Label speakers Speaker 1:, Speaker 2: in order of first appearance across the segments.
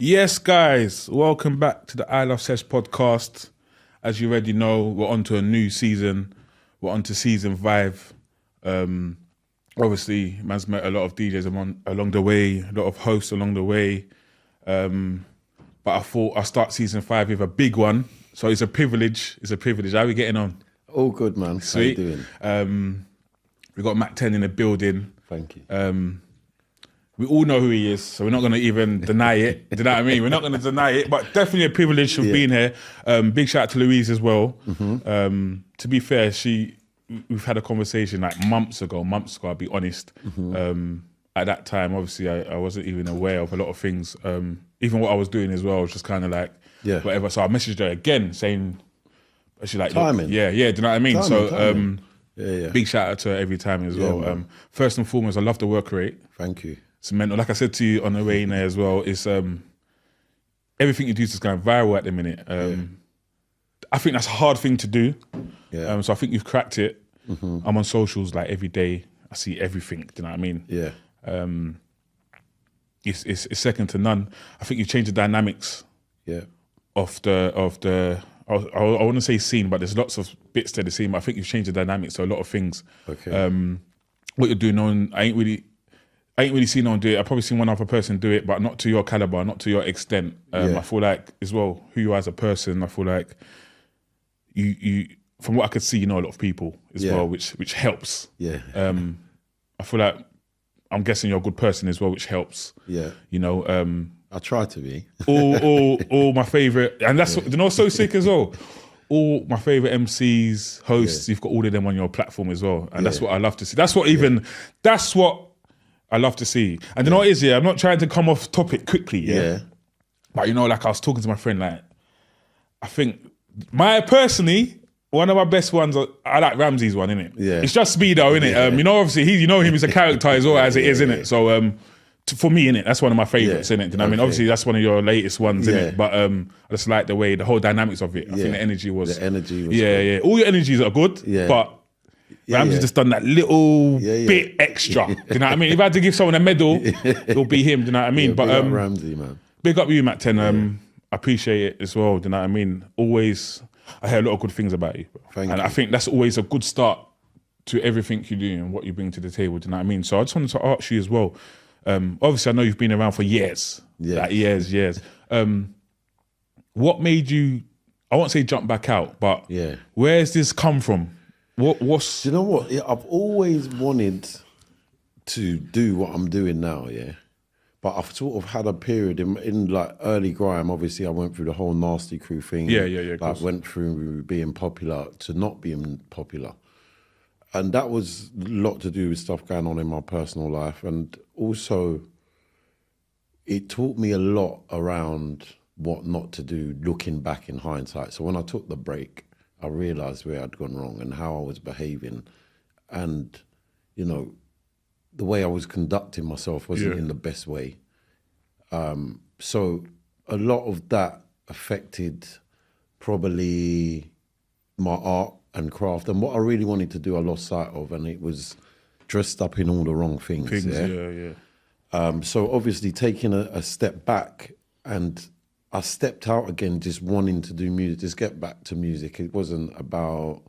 Speaker 1: Yes, guys, welcome back to the Ilovesesh podcast. As you already know, we're on to a new season. We're on to season 5. Obviously, man's met a lot of DJs along the way, a lot of hosts along the way. But I thought I'll start season 5 with a big one. So it's a privilege. It's a privilege. How are we getting on?
Speaker 2: All good, man.
Speaker 1: Sweet.
Speaker 2: How you doing?
Speaker 1: We got Mac 10 in the building.
Speaker 2: Thank you.
Speaker 1: We all know who he is, so we're not going to even deny it. Do you know what I mean? We're not going to deny it, but definitely a privilege for being here. Big shout out to Louise as well. To be fair, we've had a conversation like months ago, I'll be honest. At that time, obviously, I wasn't even aware of a lot of things. Even what I was doing as well was just kind of like, whatever. So I messaged her again saying, she's like,
Speaker 2: timing.
Speaker 1: Yeah, do you know what I mean?
Speaker 2: Timing.
Speaker 1: Big shout out to her every time as well.
Speaker 2: Man.
Speaker 1: First and foremost, I love the work rate.
Speaker 2: Thank you.
Speaker 1: It's mental. Like I said to you on the way in there as well, it's everything you do is just going viral at the minute. I think that's a hard thing to do.
Speaker 2: Yeah.
Speaker 1: So I think you've cracked it. I'm on socials like every day. I see everything. Do you know what I mean?
Speaker 2: Yeah.
Speaker 1: It's second to none. I think you've changed the dynamics.
Speaker 2: Yeah.
Speaker 1: Of the I want to say scene, but there's lots of bits to the scene. But I think you've changed the dynamics to a lot of things.
Speaker 2: Okay.
Speaker 1: What you're doing, I ain't really seen no one do it. I've probably seen one other person do it, but not to your caliber, not to your extent. I feel like as well, who you are as a person, I feel like you from what I could see, you know a lot of people as well, which helps.
Speaker 2: Yeah.
Speaker 1: I feel like I'm guessing you're a good person as well, which helps.
Speaker 2: Yeah.
Speaker 1: You know,
Speaker 2: I try to be.
Speaker 1: all my favourite, and that's what, you know, so sick as well. All my favourite MCs, hosts, you've got all of them on your platform as well, and that's what I love to see. That's what I love to see. And you know what it is, I'm not trying to come off topic quickly, but you know, like I was talking to my friend, like I think personally, one of my best ones, I like Ramsey's one, innit?
Speaker 2: Yeah.
Speaker 1: It's just me though, innit? You know, obviously, you know him as a character as well as it is, innit? So, for me, innit, that's one of my favourites, innit? Do you know what I mean? Obviously, that's one of your latest ones, innit? But I just like the way, the whole dynamics of it. I think the energy was...
Speaker 2: good.
Speaker 1: All your energies are good, but Ramsey just done that little bit extra. Do you know what I mean? If I had to give someone a medal, it'll be him, do you know what I mean?
Speaker 2: Big up Ramsey, man.
Speaker 1: Big up you, Matt 10. I appreciate it as well, do you know what I mean? Always, I hear a lot of good things about you.
Speaker 2: Thank you.
Speaker 1: I think that's always a good start to everything you do and what you bring to the table, do you know what I mean? So I just wanted to ask you as well, obviously I know you've been around for years, like years. What made you, I won't say jump back out, but where's this come from? What's...
Speaker 2: Do you know what? I've always wanted to do what I'm doing now, but I've sort of had a period in like early grime. Obviously, I went through the whole Nasty Crew thing. Like went through being popular to not being popular. And that was a lot to do with stuff going on in my personal life. And also, it taught me a lot around what not to do looking back in hindsight. So when I took the break, I realised where I'd gone wrong and how I was behaving. And, you know, the way I was conducting myself wasn't in the best way. So a lot of that affected probably my art and craft. And what I really wanted to do, I lost sight of, and it was dressed up in all the wrong things. So obviously taking a step back, and I stepped out again just wanting to do music, just get back to music. It wasn't about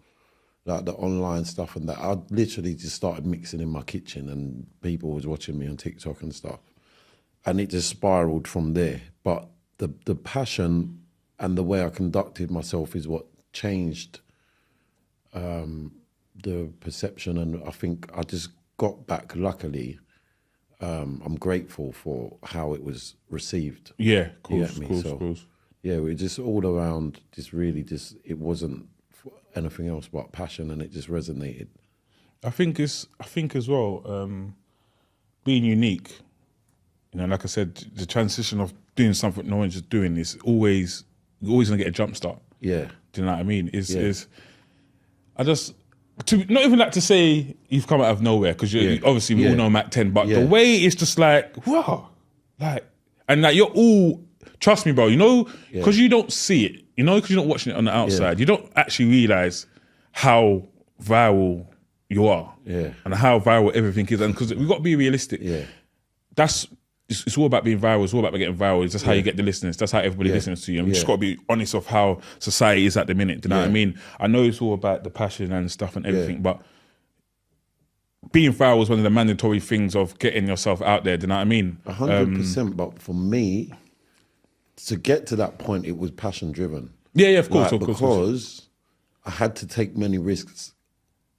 Speaker 2: like the online stuff and that. I literally just started mixing in my kitchen and people was watching me on TikTok and stuff. And it just spiraled from there. But the passion and the way I conducted myself is what changed the perception. And I think I just got back, luckily. I'm grateful for how it was received.
Speaker 1: Yeah, of course.
Speaker 2: Yeah, we're just all around, it wasn't for anything else but passion, and it just resonated.
Speaker 1: I think as well, being unique, you know, like I said, the transition of doing something no one's just doing is you're always gonna get a jump start.
Speaker 2: Yeah.
Speaker 1: Do you know what I mean? Not even like to say you've come out of nowhere, because obviously we all know Mac 10, but the way it's just like, wow, like, and like you're all, trust me, bro, you know, because you don't see it, you know, because you're not watching it on the outside, you don't actually realise how viral you are and how viral everything is. And because we've got to be realistic.
Speaker 2: Yeah.
Speaker 1: That's it's all about being viral. It's all about getting viral. It's just how you get the listeners. That's how everybody listens to you. And you just got to be honest of how society is at the minute. Do you know what I mean? I know it's all about the passion and stuff and everything, but being viral is one of the mandatory things of getting yourself out there. Do you know what I mean?
Speaker 2: 100%. But for me, to get to that point, it was passion driven.
Speaker 1: Yeah, of course,
Speaker 2: because I had to take many risks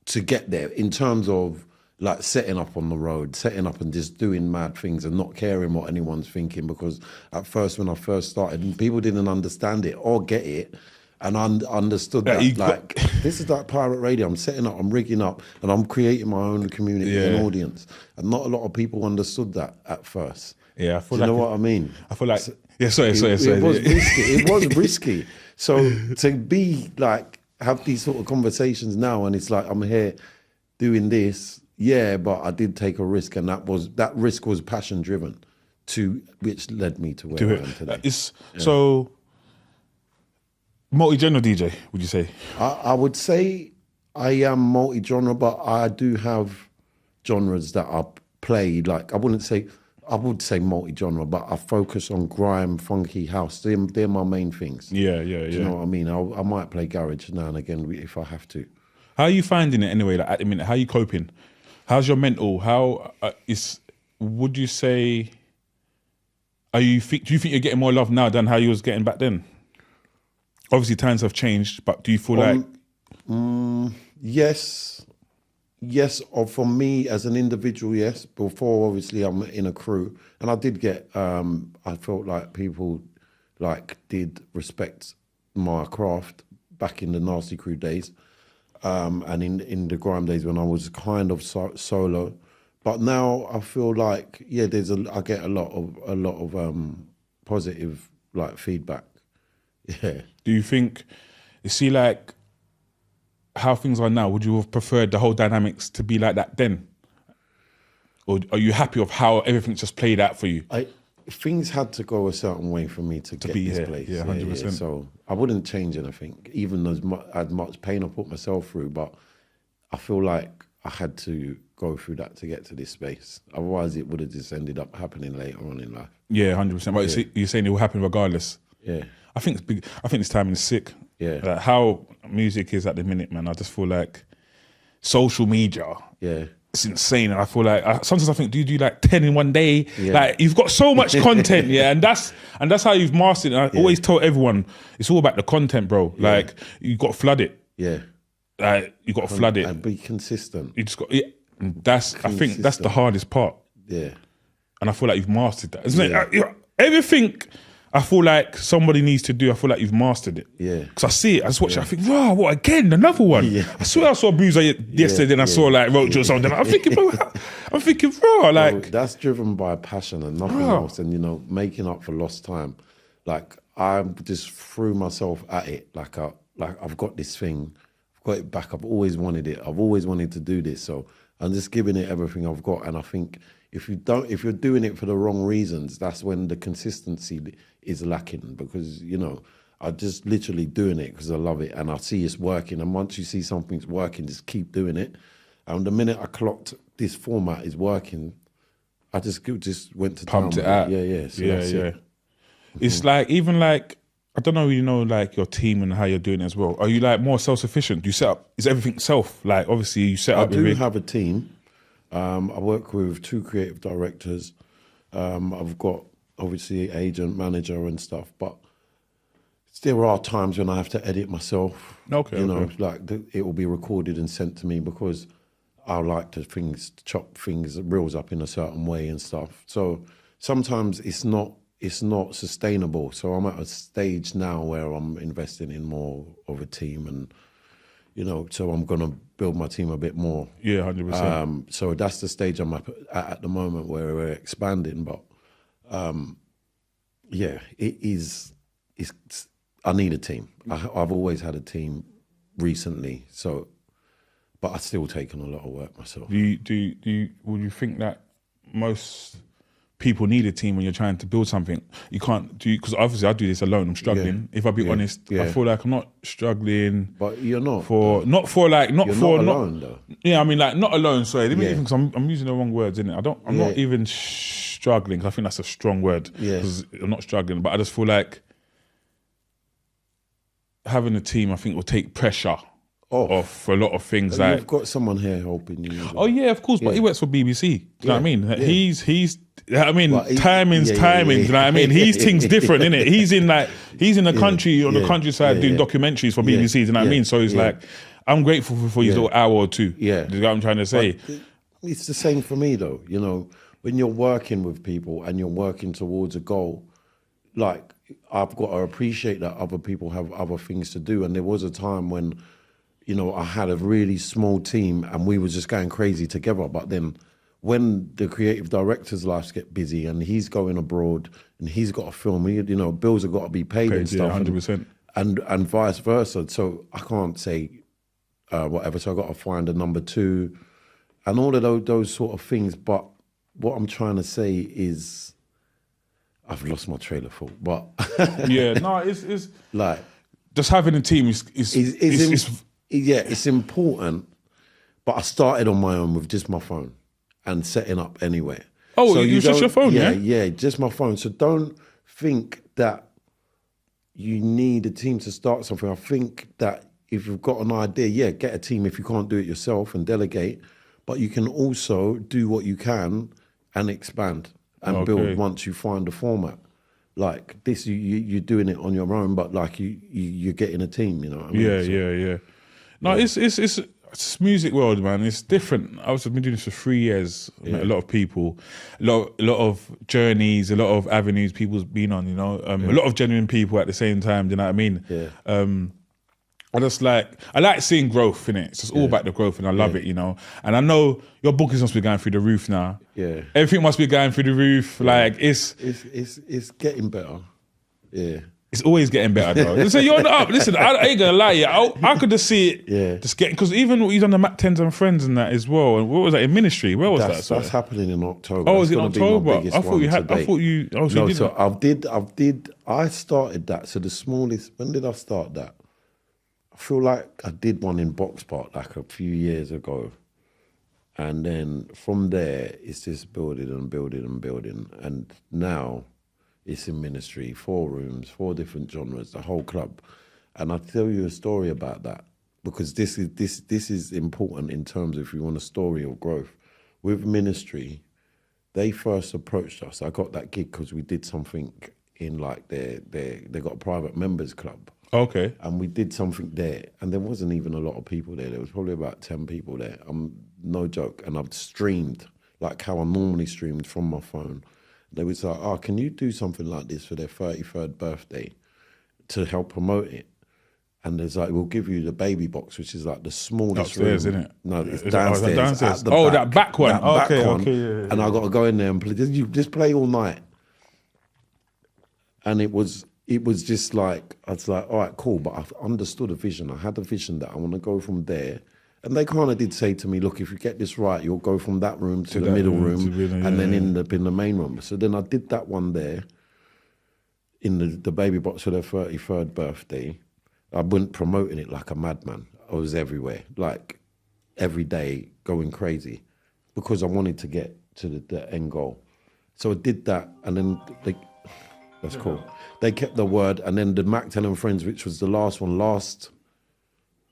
Speaker 2: to get there in terms of like setting up on the road, setting up and just doing mad things and not caring what anyone's thinking. Because at first, when I first started, people didn't understand it or get it. And I understood that, this is like pirate radio. I'm setting up, I'm rigging up, and I'm creating my own community and audience. And not a lot of people understood that at first.
Speaker 1: Yeah, I feel
Speaker 2: Do you know what I mean?
Speaker 1: I feel like, sorry.
Speaker 2: It was risky. It was risky. So to be like, have these sort of conversations now, and it's like, I'm here doing this, but I did take a risk, and that risk was passion driven, which led me to where I am today.
Speaker 1: So, multi-genre DJ, would you say?
Speaker 2: I would say I am multi-genre, but I do have genres that I play. Like I would say multi-genre, but I focus on grime, funky, house. They're my main things. Yeah.
Speaker 1: Do
Speaker 2: you know what I mean? I might play garage now and again if I have to.
Speaker 1: How are you finding it anyway? Like at the minute, how are you coping? How's your mental? How would you say? Do you think you're getting more love now than how you was getting back then? Obviously, times have changed, but do you feel like?
Speaker 2: Yes. Or for me as an individual, yes. Before, obviously, I'm in a crew, and I did get. I felt like people did respect my craft back in the Nasty Crew days, and in the grime days when I was kind of solo. But now I feel like I get a lot of positive feedback. Yeah.
Speaker 1: Do you think, like how things are now, would you have preferred the whole dynamics to be like that then? Or are you happy of how everything's just played out for you?
Speaker 2: Things had to go a certain way for me to get
Speaker 1: be
Speaker 2: this
Speaker 1: here.
Speaker 2: place.
Speaker 1: Yeah, 100%.
Speaker 2: Yeah. So I wouldn't change anything, even as much pain I put myself through, but I feel like I had to go through that to get to this space. Otherwise it would have just ended up happening later on in life.
Speaker 1: Yeah, 100%. But you're saying it will happen regardless?
Speaker 2: Yeah.
Speaker 1: I think this timing is sick.
Speaker 2: Yeah.
Speaker 1: Like how music is at the minute, man. I just feel like social media.
Speaker 2: Yeah.
Speaker 1: It's insane. And I feel like sometimes I think, do you do like 10 in one day? Yeah. Like you've got so much content, and that's how you've mastered it. And I always tell everyone, it's all about the content, bro. Yeah. Like you got to flood it.
Speaker 2: Yeah.
Speaker 1: Like you got to flood it
Speaker 2: and be consistent.
Speaker 1: You just got I think that's the hardest part.
Speaker 2: Yeah.
Speaker 1: And I feel like you've mastered that, isn't it? Everything I feel like somebody needs to do, I feel like you've mastered it.
Speaker 2: Yeah.
Speaker 1: Because I see it, I just watch it, I think, wow, what, again, another one? Yeah. I swear I saw Bruiser yesterday, then I saw like Roach or something. I'm thinking, bro,
Speaker 2: that's driven by passion and nothing else. And, making up for lost time. Like, I just threw myself at it. Like I've got this thing, I've got it back. I've always wanted it. I've always wanted to do this. So I'm just giving it everything I've got. And I think if you're doing it for the wrong reasons, that's when the consistency is lacking, because I'm just literally doing it because I love it and I see it's working. And once you see something's working, just keep doing it. And the minute I clocked this format is working, I just went to
Speaker 1: pumped it out.
Speaker 2: Yeah. So that's it.
Speaker 1: It's like, even like, I don't know, like your team and how you're doing it as well. Are you like more self-sufficient? Do you set up? Is everything self? Like obviously you set up.
Speaker 2: I do have a team. I work with 2 creative directors. I've got obviously agent, manager and stuff, but there are times when I have to edit myself.
Speaker 1: Okay.
Speaker 2: Like it will be recorded and sent to me because I like to chop reels up in a certain way and stuff. So sometimes it's not sustainable. So I'm at a stage now where I'm investing in more of a team and, so I'm going to build my team a bit more.
Speaker 1: Yeah, 100%.
Speaker 2: So that's the stage I'm at the moment where we're expanding. But it is. I need a team. I've always had a team recently. So, but I've still taken a lot of work myself.
Speaker 1: Would you think that most people need a team when you're trying to build something? You can't do, because obviously I do this alone. I'm struggling. Yeah. If I be honest, I feel like I'm not struggling.
Speaker 2: But you're not.
Speaker 1: You're not alone,
Speaker 2: though.
Speaker 1: Yeah, I mean, like not alone. Sorry, let me even, because I'm using the wrong words in it. I'm not even struggling, 'cause I think that's a strong word.
Speaker 2: Yeah.
Speaker 1: 'Cause I'm not struggling, but I just feel like having a team, I think, will take pressure off a lot of things. Like,
Speaker 2: you've got someone here helping you.
Speaker 1: Oh yeah, of course, but he works for BBC. Do you know what I mean?
Speaker 2: Yeah.
Speaker 1: He's timing's timing.
Speaker 2: yeah.
Speaker 1: Do you know what I mean? His thing's different, innit? He's in the country, on the countryside doing documentaries for BBC. Do you know what I mean? So he's like, I'm grateful for his little hour or two.
Speaker 2: Yeah.
Speaker 1: Do you know what I'm trying to say?
Speaker 2: But it's the same for me though. You know, when you're working with people and you're working towards a goal, like I've got to appreciate that other people have other things to do. And there was a time when, you know, I had a really small team and we were just going crazy together. But then when the creative director's lives get busy and he's going abroad and he's got to film, you know, bills have got to be paid and stuff.
Speaker 1: 100%.
Speaker 2: And vice versa. So I can't say whatever. So I've got to find a number two and all of those sort of things. But what I'm trying to say is I've lost my trail of thought. But
Speaker 1: yeah, no, it's
Speaker 2: like
Speaker 1: just having a team is
Speaker 2: it's important, but I started on my own with just my phone and setting up anywhere.
Speaker 1: Oh, so it's just your phone, yeah?
Speaker 2: Yeah, just my phone. So don't think that you need a team to start something. I think that if you've got an idea, get a team if you can't do it yourself and delegate, but you can also do what you can and expand and build once you find the format. Like this, you're doing it on your own, but like you're getting a team, you know what I mean?
Speaker 1: Yeah. No, it's music world, man. It's different. I've been doing this for 3 years. Met a lot of people, a lot of journeys, a lot of avenues people's been on. You know, a lot of genuine people at the same time. Do you know what I mean?
Speaker 2: Yeah.
Speaker 1: I like seeing growth in it. It's just all about the growth, and I love it. You know, and I know your bookings must be going through the roof now.
Speaker 2: Yeah,
Speaker 1: everything must be going through the roof. Yeah. Like
Speaker 2: it's getting better. Yeah.
Speaker 1: It's always getting better, though. So you're on the up. Listen, I ain't gonna lie, I could just see it just getting, because even what you done the Mac 10s and Friends and that as well. And what was that in ministry? Where was that?
Speaker 2: That's happening in October.
Speaker 1: Oh, is it October? I thought you had. I thought you. Oh, so
Speaker 2: no,
Speaker 1: you did.
Speaker 2: So I started that. So the smallest. When did I start that? I feel like I did one in Box Park like a few years ago, and then from there it's just building and building and building, and now. It's in ministry, 4 rooms, 4 different genres, the whole club. And I'll tell you a story about that because this is important in terms of if you want a story of growth. With ministry, they first approached us. I got that gig because we did something in like they got a private members club.
Speaker 1: Okay.
Speaker 2: And we did something there and there wasn't even a lot of people there. There was probably about 10 people there. No joke. And I've streamed like how I normally streamed from my phone. They was like, can you do something like this for their 33rd birthday to help promote it? And there's like, we'll give you the baby box, which is like the smallest
Speaker 1: upstairs,
Speaker 2: room.
Speaker 1: Isn't it?
Speaker 2: No, it's downstairs. At the back,
Speaker 1: that back one. Okay.
Speaker 2: Yeah. And I got to go in there and play. You just play all night. And it was just like, I was like, all right, cool. But I understood a vision. I had a vision that I want to go from there. And they kind of did say to me, look, if you get this right, you'll go from that room to the middle room and then end up in the main room. So then I did that one there in the baby box for their 33rd birthday. I went promoting it like a madman. I was everywhere, like every day going crazy because I wanted to get to the end goal. So I did that and then that's cool. They kept the word and then the Mac 10 and Friends, which was the last one,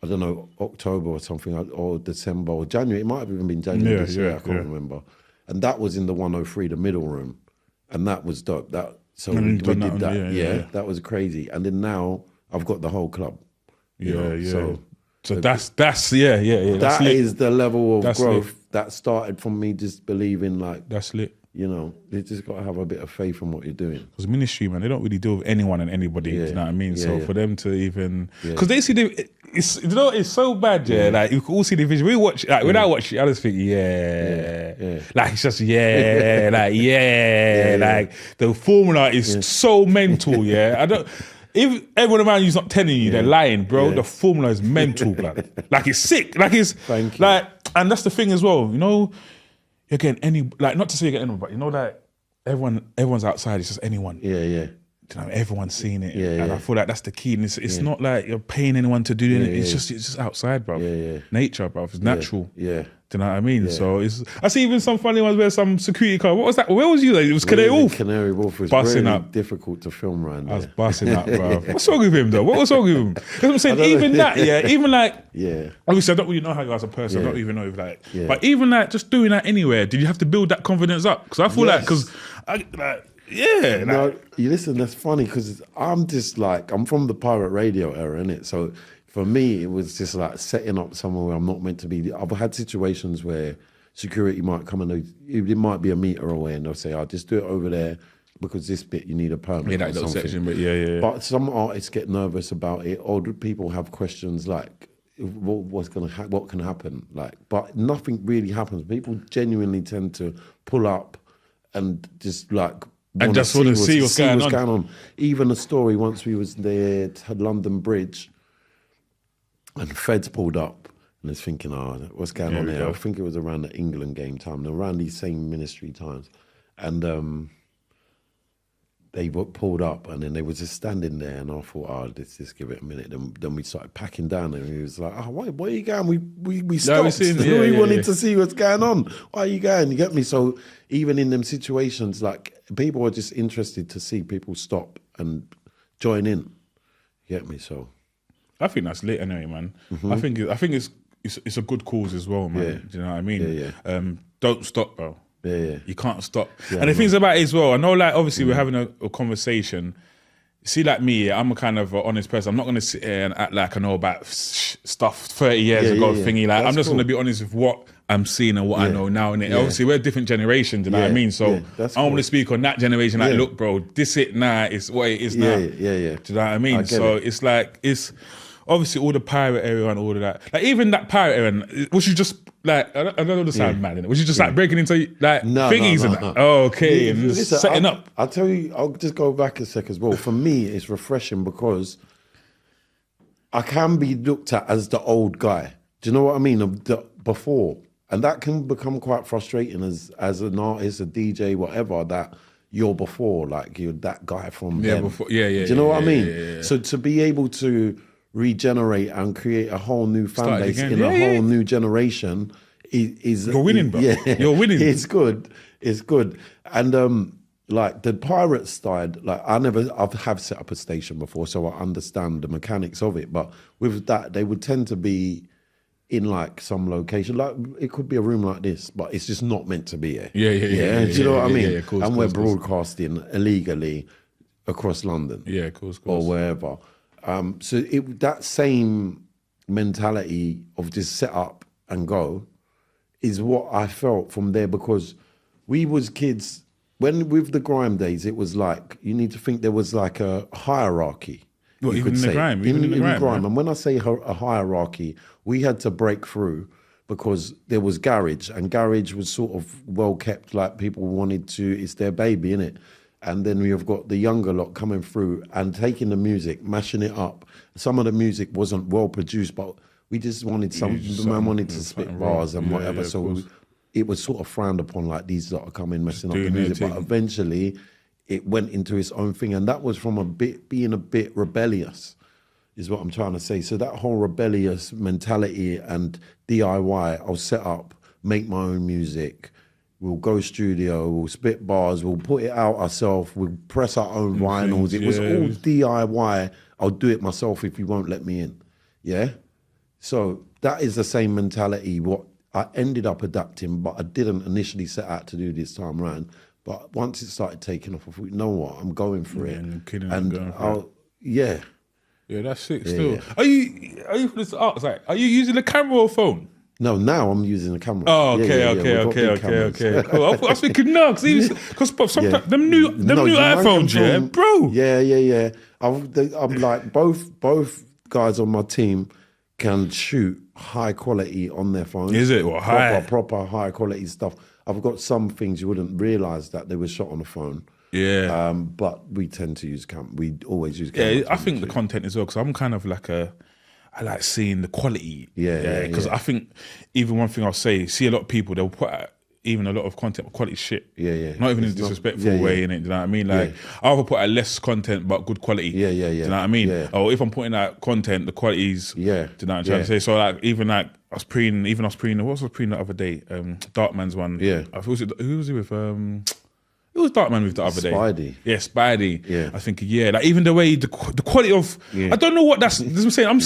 Speaker 2: I don't know, October or something, or December or January. It might have even been January this year, I can't remember. And that was in the 103, the middle room. And that was dope. So we did that. That was crazy. And then now I've got the whole club.
Speaker 1: So that's
Speaker 2: That is the level of growth that started from me just believing like...
Speaker 1: That's lit.
Speaker 2: You know, you just got to have a bit of faith in what you're doing.
Speaker 1: Because ministry, man, they don't really deal with anyone and anybody. You know what I mean? So for them to even, because they see it's so bad. Like you can all see the vision. We watch, like when I watch it, I just think, like it's just like the formula is so mental. I don't. If everyone around you's not telling you, they're lying, bro. The formula is mental, blood. Like it's sick. Like it's like, and that's the thing as well. You know. You're getting not to say you're getting anyone, but you know that everyone's outside, it's just anyone.
Speaker 2: Yeah.
Speaker 1: you know, everyone's seen it,
Speaker 2: Yeah,
Speaker 1: and
Speaker 2: yeah.
Speaker 1: I feel like that's the key. And it's not like you're paying anyone to do it. It's just outside, bro. Nature, bro. It's natural.
Speaker 2: Yeah.
Speaker 1: Do you know what I mean? Yeah. So I see even some funny ones where some security car. What was that? Where was you? Like, it was Canary Wharf.
Speaker 2: Canary Wharf was
Speaker 1: busting
Speaker 2: really
Speaker 1: up.
Speaker 2: difficult to film around there.
Speaker 1: I was busting up, bro. What's wrong with him though? What was wrong with him? That's what I'm saying. Even that, even like, obviously I don't really know how you are as a person. I don't even know if like, but even like just doing that anywhere, did you have to build that confidence up? Because I feel like,
Speaker 2: no, you listen, that's funny because I'm just like, I'm from the pirate radio era, innit? So for me, it was just like setting up somewhere where I'm not meant to be. I've had situations where security might come and it might be a meter away and they'll say, I'll just do it over there because this bit you need a permit.
Speaker 1: Yeah, that little section, but
Speaker 2: But some artists get nervous about it, or people have questions like, what can happen? Like, but nothing really happens. People genuinely tend to pull up and just like
Speaker 1: and just want to see what's going on.
Speaker 2: Even a story once we was there at London Bridge, and feds pulled up. And I was thinking, what's going on there? I think it was around the England game time, around these same ministry times. And they pulled up and then they were just standing there and I thought, let's just give it a minute. Then we started packing down and he was like, where are you going? We stopped. We wanted to see what's going on. Why are you going? You get me? So even in them situations, like people are just interested to see people stop and join in. You get me? So
Speaker 1: I think that's lit anyway, man. I think it's a good cause as well, man. Do you know what I mean? Don't stop, bro. You can't stop. And the things about it as well, I know, like, obviously we're having a conversation. See, like me, I'm a kind of honest person. I'm not going to sit here and act like I know about stuff 30 years ago, thingy. Like, I'm just going to be honest with what I'm seeing and what I know now. And obviously, we're different generations, you know what I mean? So I don't want to speak on that generation. Like, look, bro, this it now is what it is now. Do you know what I mean? It's like, it's obviously all the pirate area and all of that. Like, even that pirate area, was you just like, I don't understand, man. Was you just like breaking into like thingies and that? Oh, okay, and
Speaker 2: listen,
Speaker 1: setting up.
Speaker 2: I'll tell you, I'll just go back a sec as well. For me, it's refreshing because I can be looked at as the old guy. Do you know what I mean? Before. And that can become quite frustrating as an artist, a DJ, whatever, that you're before, like you're that guy from then.
Speaker 1: Before. Do
Speaker 2: you know what I mean? So to be able to regenerate and create a whole new fan base in a whole new generation is
Speaker 1: you're winning, bro. You're winning.
Speaker 2: It's good. And like the pirate side, like I have set up a station before, so I understand the mechanics of it. But with that, they would tend to be in like some location, like it could be a room like this, but it's just not meant to be here. Do you know what I mean? And we're broadcasting illegally across London, or wherever. So that same mentality of just set up and go is what I felt from there, because we was kids when with the grime days. It was like you need to think there was like a hierarchy.
Speaker 1: Well, even in the grime, even in the grime.
Speaker 2: And when I say a hierarchy, we had to break through because there was garage, and garage was sort of well kept. Like people wanted to, it's their baby, innit? And then we have got the younger lot coming through and taking the music, mashing it up. Some of the music wasn't well produced, but we just wanted the man wanted to spit bars and whatever. So it was sort of frowned upon, like these lot are coming messing up the music. But eventually it went into its own thing. And that was from being a bit rebellious, is what I'm trying to say. So that whole rebellious mentality and DIY, I'll set up, make my own music. We'll go studio, we'll spit bars, we'll put it out ourselves, we'll press our own vinyls. It was all DIY. I'll do it myself if you won't let me in. Yeah? So that is the same mentality what I ended up adapting, but I didn't initially set out to do this time around. But once it started taking off, I thought, you know what, I'm going for it.
Speaker 1: Yeah, that's sick still. Yeah. Are you for this art? Like, are you using a camera or phone?
Speaker 2: No, now I'm using a camera.
Speaker 1: Oh, okay. Cool. I was thinking, no, because sometimes them new iPhones, bro.
Speaker 2: Yeah. I'm like, both guys on my team can shoot high quality on their phones.
Speaker 1: Is it? Well,
Speaker 2: proper high quality stuff. I've got some things you wouldn't realise that they were shot on a phone.
Speaker 1: Yeah.
Speaker 2: But we tend to use we always use camera.
Speaker 1: Yeah, I think the content as well, because I'm kind of like I like seeing the quality. Because I think even one thing I'll say, see a lot of people, they'll put out even a lot of content quality shit.
Speaker 2: Yeah.
Speaker 1: Not even in a disrespectful way, innit? Do you know what I mean? Like, I rather put out less content but good quality.
Speaker 2: Yeah.
Speaker 1: Do you know what I mean?
Speaker 2: Yeah.
Speaker 1: Or if I'm putting out content, the quality's.
Speaker 2: Yeah.
Speaker 1: Do you know what I'm trying to say? So like, even like I was preening. What was I preening the other day? Darkman's one.
Speaker 2: Yeah.
Speaker 1: Who was he with? Who was Darkman with the other day?
Speaker 2: Spidey.
Speaker 1: Yeah, Spidey.
Speaker 2: Yeah.
Speaker 1: I think, like even the way, the quality of, I don't know what that's I'm saying. I'm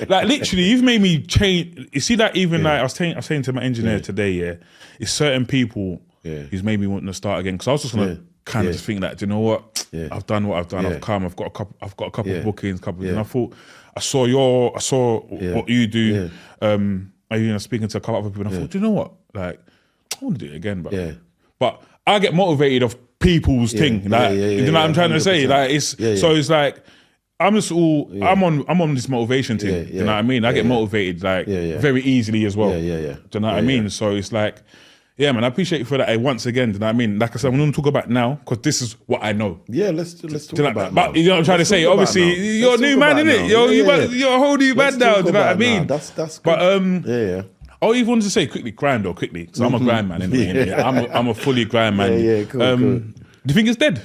Speaker 1: like, literally, you've made me change. You see that even like, I was saying to my engineer today, it's certain people who's made me want to start again. Because I was just going to kind of just think that, do you know what? I've done what I've done. I've come, I've got a couple of bookings, and I thought, I saw what you do. Speaking to a couple of other people, and I thought, do you know what? Like, I want to do it again, but I get motivated of people's thing. Like, you know what I'm trying to say? Like, so it's like, I'm just I'm on this motivation thing. You know what I mean? I get motivated like very easily as well. Do you know what I mean? So it's like, yeah, man, I appreciate you for that. Once again, do you know what I mean? Like I said, I'm going to talk about now because this is what I know.
Speaker 2: Yeah, let's talk about.
Speaker 1: But you know what I'm trying to say? Obviously, you're a new man, innit? You're a whole new man now. Do you know what I mean?
Speaker 2: That's good.
Speaker 1: But I even wanted to say quickly, grind quickly, because I'm a grind man anyway. I'm a fully grind man.
Speaker 2: Yeah, cool.
Speaker 1: Do you think it's dead?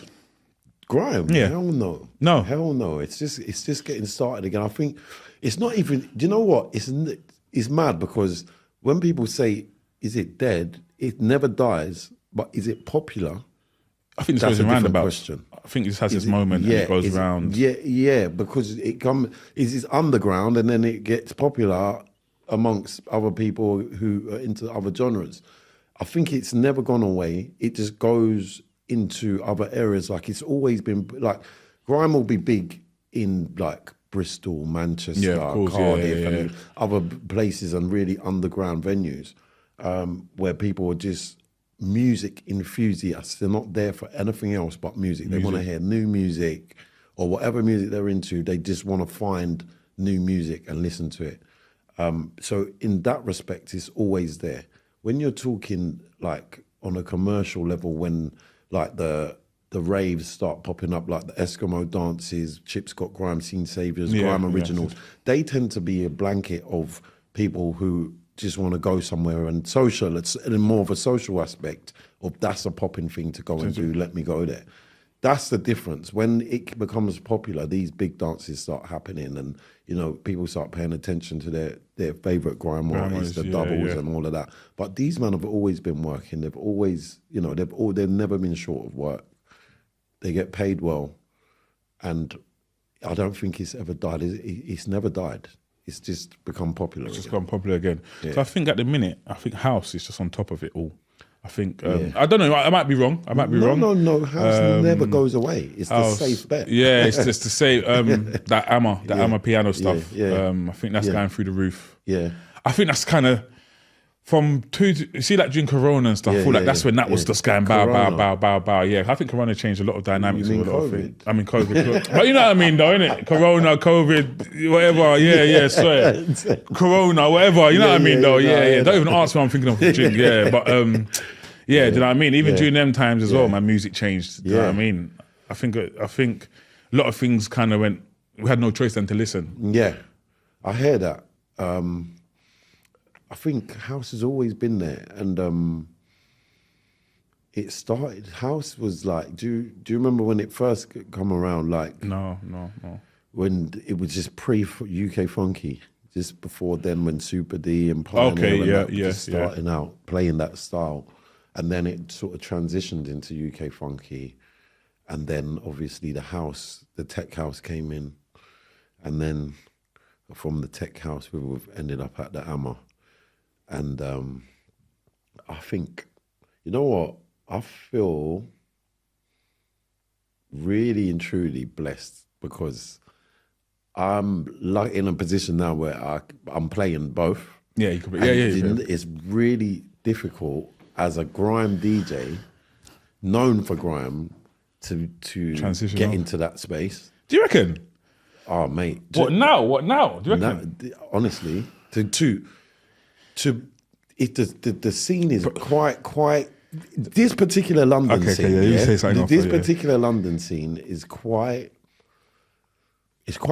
Speaker 2: Grime?
Speaker 1: Yeah.
Speaker 2: Hell no.
Speaker 1: No.
Speaker 2: Hell no. It's just getting started again. I think it's not even, do you know what? It's mad because when people say, is it dead? It never dies, but is it popular?
Speaker 1: I think this goes in roundabouts.
Speaker 2: Question.
Speaker 1: I think this has its moment and it goes round.
Speaker 2: Yeah, because it's underground and then it gets popular amongst other people who are into other genres. I think it's never gone away. It just goes into other areas. Like it's always been like grime will be big in like Bristol, Manchester, Cardiff, and other places and really underground venues where people are just music enthusiasts. They're not there for anything else but music. They want to hear new music or whatever music they're into. They just want to find new music and listen to it. So in that respect, it's always there. When you're talking like on a commercial level, when like the raves start popping up, like the Eskimo dances, Chips Got Grime, Scene Saviors, Grime Originals, they tend to be a blanket of people who just want to go somewhere and social. It's in more of a social aspect of that's a popping thing to go and do, let me go there. That's the difference. When it becomes popular, these big dances start happening and, you know, people start paying attention to their favourite grime artists, the doubles and all of that. But these men have always been working. They've always, you know, they've never been short of work. They get paid well. And I don't think it's ever died. It's never died. It's just become popular.
Speaker 1: It's just become popular again. Yeah. So I think at the minute, house is just on top of it all. I think, I don't know, I might be wrong. No,
Speaker 2: house never goes away. It's the safe bet.
Speaker 1: Yeah, it's just to say that Amma piano stuff. I think that's going through the roof.
Speaker 2: Yeah.
Speaker 1: I think that's kind of, you see that during Corona and stuff, I feel like that's when that was just going bow. Yeah, I think Corona changed a lot of dynamics of a lot of things. I mean, COVID. But you know what I mean though, innit? Corona, COVID, whatever, yeah, swear. Corona, whatever, you know what I mean though, yeah. Don't even ask what I'm thinking of the drink, but do you know what I mean? Even during them times as well, my music changed, do you know what I mean? I think a lot of things kind of went, we had no choice than to listen.
Speaker 2: Yeah, I hear that. I think house has always been there, and it started. House was like, do you remember when it first come around? Like
Speaker 1: no.
Speaker 2: When it was just pre-UK Funky, just before then, when Super D and Pioneer were just starting out playing that style, and then it sort of transitioned into UK Funky, and then obviously the tech house came in, and then from the tech house we've ended up at the Amma. And I think, you know what? I feel really and truly blessed because I'm like in a position now where I'm playing both.
Speaker 1: Yeah, you could be.
Speaker 2: It's really difficult as a grime DJ, known for grime, to transition get into that space.
Speaker 1: Do you reckon?
Speaker 2: Oh, mate.
Speaker 1: What now? Do you reckon?
Speaker 2: Honestly, the scene is quite this particular London scene. This particular London scene is quite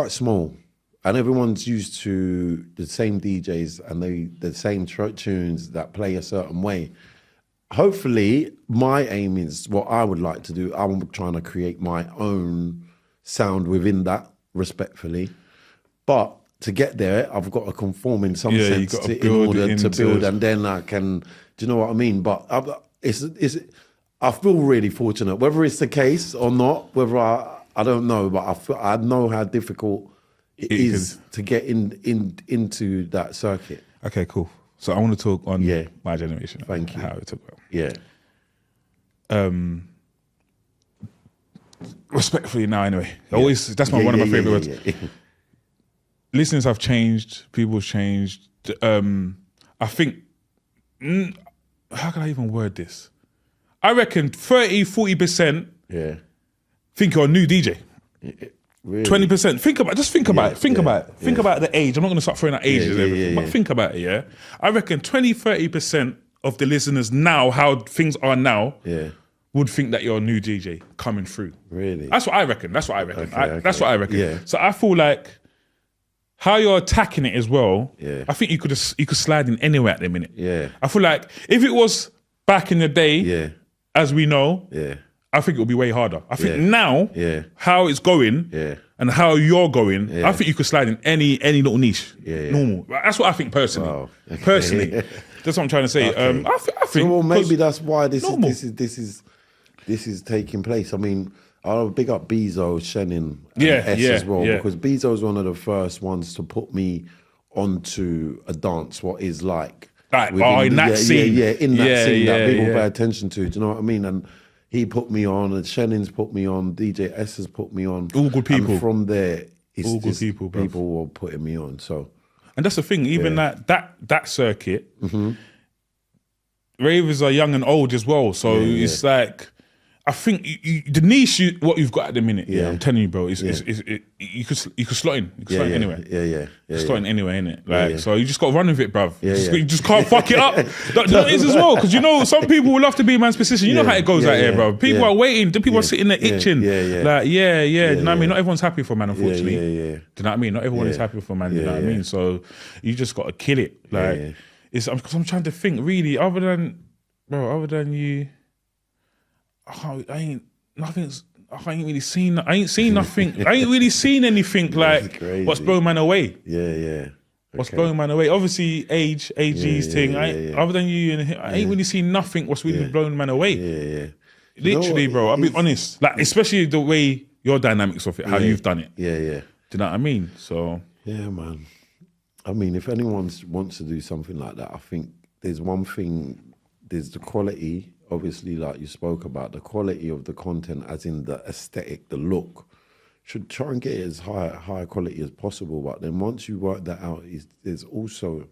Speaker 2: small, and everyone's used to the same DJs and the same tunes that play a certain way, hopefully my aim is what I would like to do. I'm trying to create my own sound within that, respectfully. But to get there, I've got to conform in some sense in order to build, and then I can. Do you know what I mean? But I feel really fortunate. Whether it's the case or not, whether I don't know, but I know how difficult it is to get into that circuit.
Speaker 1: Okay, cool. So I want to talk on my generation.
Speaker 2: Thank you.
Speaker 1: How we talk about.
Speaker 2: Yeah.
Speaker 1: Respectfully now, anyway. Always, that's one of my favorite words. Listeners have changed. People's changed. I think. How can I even word this? I reckon 30-40% think you're a new DJ.
Speaker 2: Really?
Speaker 1: 20%. Think about it. Think about the age. I'm not going to start throwing out ages, but think about it, yeah? I reckon 20-30% of the listeners now, how things are now, would think that you're a new DJ coming through.
Speaker 2: Really?
Speaker 1: That's what I reckon. That's what I reckon.
Speaker 2: Yeah.
Speaker 1: So I feel like how you're attacking it as well, I think you could slide in anywhere at the minute.
Speaker 2: Yeah.
Speaker 1: I feel like if it was back in the day, as we know, I think it would be way harder. I think now, how it's going and how you're going, I think you could slide in any little niche. Normal. That's what I think personally.
Speaker 2: Wow. Okay.
Speaker 1: Personally. That's what I'm trying to say.
Speaker 2: Okay.
Speaker 1: I think.
Speaker 2: So, well, maybe that's why this is taking place. I mean, I'll big up Bezo, Shannon, and S as well, because Bezo's one of the first ones to put me onto a dance. What is like
Speaker 1: in that scene,
Speaker 2: that people pay attention to. Do you know what I mean? And he put me on, and Shannon's put me on, DJ S has put me on.
Speaker 1: All good people.
Speaker 2: And from there, it's
Speaker 1: all good people, bruv.
Speaker 2: People were putting me on. So,
Speaker 1: and that's the thing. Even that circuit, ravers are young and old as well. So it's like, I think the niche, what you've got at the minute, I'm telling you, bro, you could slot in. You could slot in anywhere. Slot in anywhere, innit? Like, so you just got to run with it, bruv. You just can't fuck it up. That is as well, because you know, some people will love to be in man's position. You know how it goes out here, bro. People are waiting. The people are sitting there itching. Like, you know what I mean? Not everyone's happy for man, unfortunately. Do you know what I mean? Not everyone is happy for man, do you know what I mean? So you just got to kill it. Like, I'm trying to think, really, other than you, I ain't really seen nothing. I ain't really seen anything like what's blowing man away. What's blowing man away? Obviously, AG's thing. Other than you and him, I ain't really seen nothing what's really blowing man away. Literally, bro. I'll be honest. Like, especially the way your dynamics of it, how you've done it. Do you know what I mean? So
Speaker 2: yeah, man. I mean, if anyone wants to do something like that, I think there's one thing. There's the quality. Obviously, like you spoke about, the quality of the content, as in the aesthetic, the look, should try and get it as high quality as possible. But then once you work that out, there's also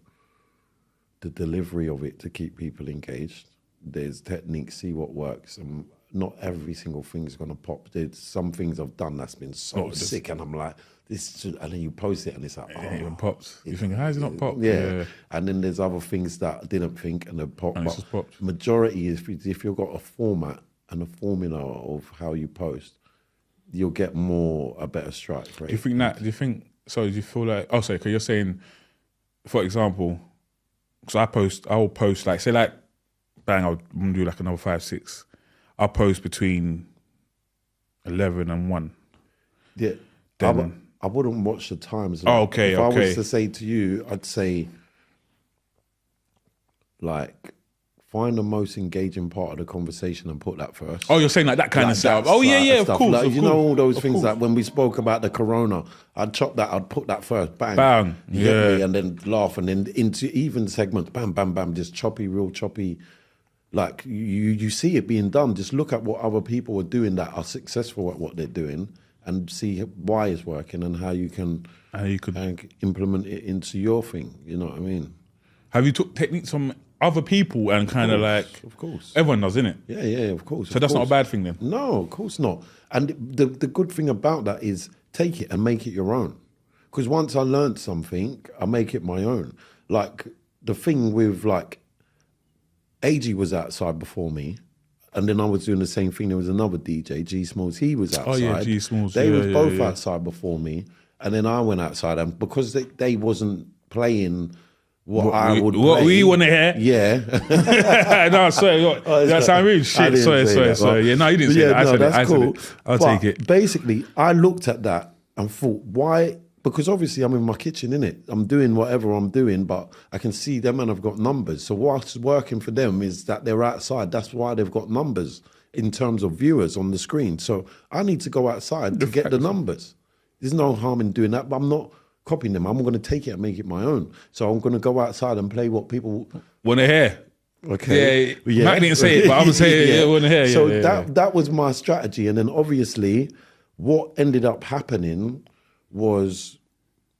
Speaker 2: the delivery of it to keep people engaged. There's techniques, see what works, and not every single thing's gonna pop. There's some things I've done that's been so sick, and I'm like, and then you post it and it's like,
Speaker 1: it ain't even popped. You think, how is it not popped?
Speaker 2: Yeah. And then there's other things that I didn't think and they've popped.
Speaker 1: And it's popped.
Speaker 2: Majority is if you've got a format and a formula of how you post, you'll get a better strike rate.
Speaker 1: Do you feel like, because you're saying, for example, because I will post like, say like, bang, I'll do like another 5, 6. I'll post between 11 and 1.
Speaker 2: Yeah.
Speaker 1: Then
Speaker 2: I wouldn't watch the times.
Speaker 1: If I
Speaker 2: was to say to you, I'd say, like, find the most engaging part of the conversation and put that first.
Speaker 1: Oh, you're saying like that kind of stuff. Oh, of course.
Speaker 2: Like, you know all those things like when we spoke about the corona, I'd chop that, I'd put that first, bang.
Speaker 1: Bang.
Speaker 2: You get me? And then laugh, and then into even segments, bam, bam, bam, just choppy, real choppy. Like, you see it being done. Just look at what other people are doing that are successful at what they're doing, and see why it's working and how you could implement it into your thing. You know what I mean?
Speaker 1: Have you took techniques from other people and kind of like...
Speaker 2: Of course.
Speaker 1: Everyone does, innit?
Speaker 2: Yeah, of course.
Speaker 1: So that's not a bad thing then?
Speaker 2: No, of course not. And the good thing about that is take it and make it your own. Because once I learned something, I make it my own. Like the thing with like... AG was outside before me. And then I was doing the same thing. There was another DJ, G Smalls. He was outside.
Speaker 1: Oh yeah, G Smalls.
Speaker 2: They was both outside before me, and then I went outside. And because they wasn't playing
Speaker 1: what we want to hear.
Speaker 2: Yeah.
Speaker 1: No, sorry. That sound rude. Shit. Sorry. Yeah, no, you didn't say that. I said
Speaker 2: that's
Speaker 1: it.
Speaker 2: cool.
Speaker 1: I'll take it.
Speaker 2: Basically, I looked at that and thought, why? Because obviously I'm in my kitchen, innit? I'm doing whatever I'm doing, but I can see them and I've got numbers. So what's working for them is that they're outside. That's why they've got numbers in terms of viewers on the screen. So I need to go outside to get the numbers. There's no harm in doing that, but I'm not copying them. I'm going to take it and make it my own. So I'm going to go outside and play what people
Speaker 1: want to hear.
Speaker 2: Okay.
Speaker 1: Yeah. Mac didn't say it, but I'm saying it. Want to hear.
Speaker 2: So that was my strategy. And then obviously what ended up happening was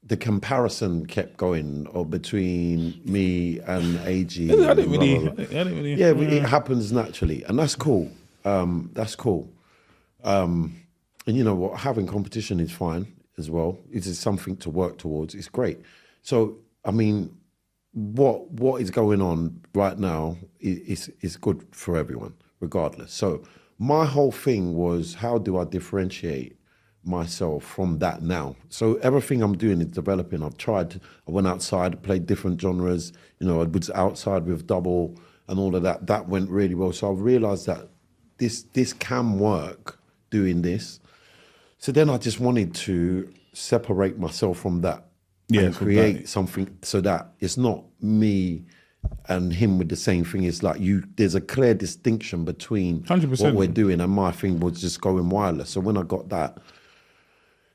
Speaker 2: the comparison kept going between me and AG.
Speaker 1: I didn't really.
Speaker 2: Yeah, it happens naturally. And that's cool. That's cool. And you know what? Having competition is fine as well. It is something to work towards. It's great. So, I mean, what is going on right now is good for everyone, regardless. So my whole thing was, how do I differentiate myself from that now? So everything I'm doing is developing. I went outside, played different genres. You know, I was outside with double and all of that. That went really well. So I realized that this can work, doing this. So then I just wanted to separate myself from that and create something so that it's not me and him with the same thing. It's like there's a clear distinction between
Speaker 1: 100%.
Speaker 2: what we're doing, and my thing was just going wireless. So when I got that,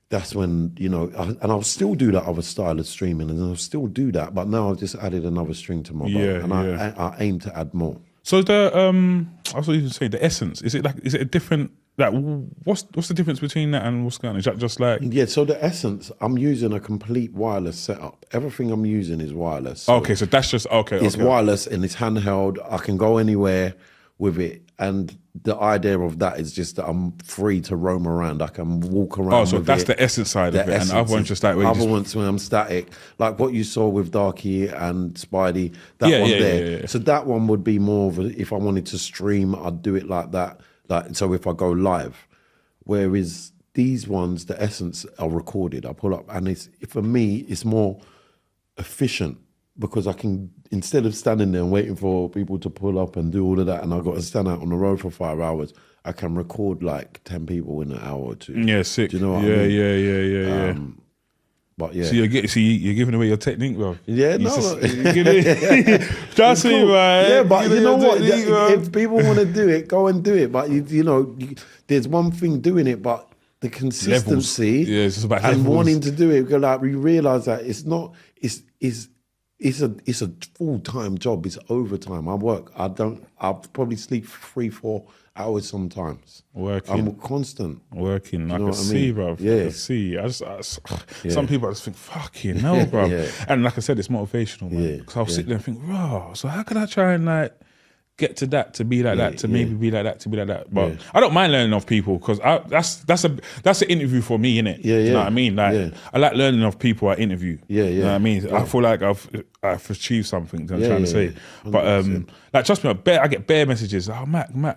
Speaker 2: that's when, you know, and I'll still do that other style of streaming, and I'll still do that, but now I've just added another string to my bow, and I aim to add more.
Speaker 1: So the I was going to say the essence. Is it a different? Like, what's the difference between that and what's going on? Is that just like...
Speaker 2: Yeah, so the essence, I'm using a complete wireless setup. Everything I'm using is wireless. So
Speaker 1: okay, so that's just... Okay,
Speaker 2: it's wireless and it's handheld. I can go anywhere with it. And the idea of that is just that I'm free to roam around. I can walk around.
Speaker 1: Oh, so that's the essence side of it. And other ones just like...
Speaker 2: Other ones when I'm static. Like what you saw with Darky and Spidey, that one there. So that one would be more of if I wanted to stream, I'd do it like that. Like, so if I go live, whereas these ones, the essence are recorded. I pull up, and for me, it's more efficient because I can, instead of standing there and waiting for people to pull up and do all of that, and I've got to stand out on the road for 5 hours, I can record like 10 people in an hour or two.
Speaker 1: Yeah, sick.
Speaker 2: Do you know what I mean?
Speaker 1: Yeah.
Speaker 2: But yeah.
Speaker 1: So you're giving away your technique, bro.
Speaker 2: Yeah,
Speaker 1: Trust me,
Speaker 2: cool.
Speaker 1: man.
Speaker 2: Yeah, but you know what? If people want to do it, go and do it. But you know, there's one thing doing it, but the consistency
Speaker 1: it's about
Speaker 2: and
Speaker 1: levels.
Speaker 2: wanting to do it, because like we realize that it's not. It's a full-time job. It's overtime. I probably sleep 3-4 hours sometimes.
Speaker 1: Working.
Speaker 2: I'm constant.
Speaker 1: Working. I can see, bro.
Speaker 2: Yeah.
Speaker 1: I can see. Some people I just think, fucking hell, bro. And like I said, it's motivational, man. Because I'll sit there and think, raw, so how can I try and like get to that, to be like that, to maybe be like that, to be like that. But I don't mind learning off people, because that's an interview for me, innit?
Speaker 2: Yeah, yeah.
Speaker 1: You know what I mean? Like I like learning off people I interview.
Speaker 2: Yeah, yeah.
Speaker 1: You know what I mean? I feel like I've achieved something, I'm trying to say. 100%. But like, trust me, I get bare messages. Oh, Mac. So I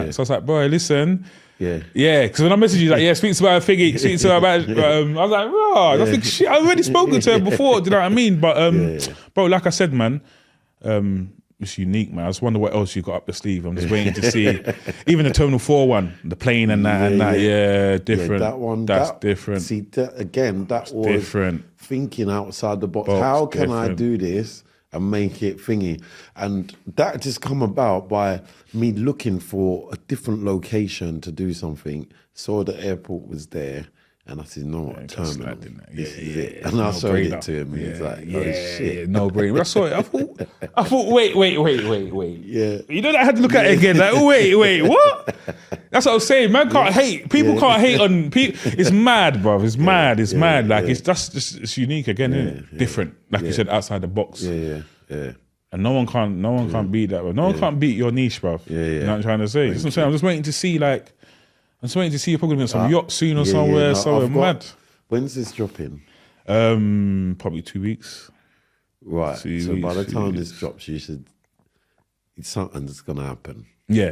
Speaker 1: was like, boy, listen. Yeah, because when I message you, like, speak to my thingy, speak to her about. I was like, I think shit, I've already spoken to her before. Do you know what I mean? But bro, like I said, man, it's unique, man. I just wonder what else you got up the sleeve. I'm just waiting to see. Even the Terminal 4 one, the plane and that, different.
Speaker 2: Yeah, that one,
Speaker 1: that's different.
Speaker 2: See, that was
Speaker 1: different.
Speaker 2: Thinking outside the box. How can I do this and make it thingy? And that just come about by me looking for a different location to do something. Saw the airport was there. And I said, no, what, terminal. This is it. And I showed it to him. He's like, oh, shit.
Speaker 1: No brain. When I saw it, I thought, wait.
Speaker 2: Yeah.
Speaker 1: You know, I had to look at it again. Like, wait, what? That's what I was saying. Man can't hate. People can't hate on people. It's mad, bro. It's mad. It's mad. Like, it's unique again, isn't it? Different. Like you said, outside the box.
Speaker 2: Yeah.
Speaker 1: And no one can't beat that, bro. No one can't beat your niche, bro.
Speaker 2: Yeah.
Speaker 1: You know what I'm trying to say? That's what I'm saying. I'm just waiting to see, like, you're probably on some yacht soon or somewhere mad.
Speaker 2: When's this dropping?
Speaker 1: Probably 2 weeks.
Speaker 2: Right. So by the time this drops, something's gonna happen.
Speaker 1: Yeah.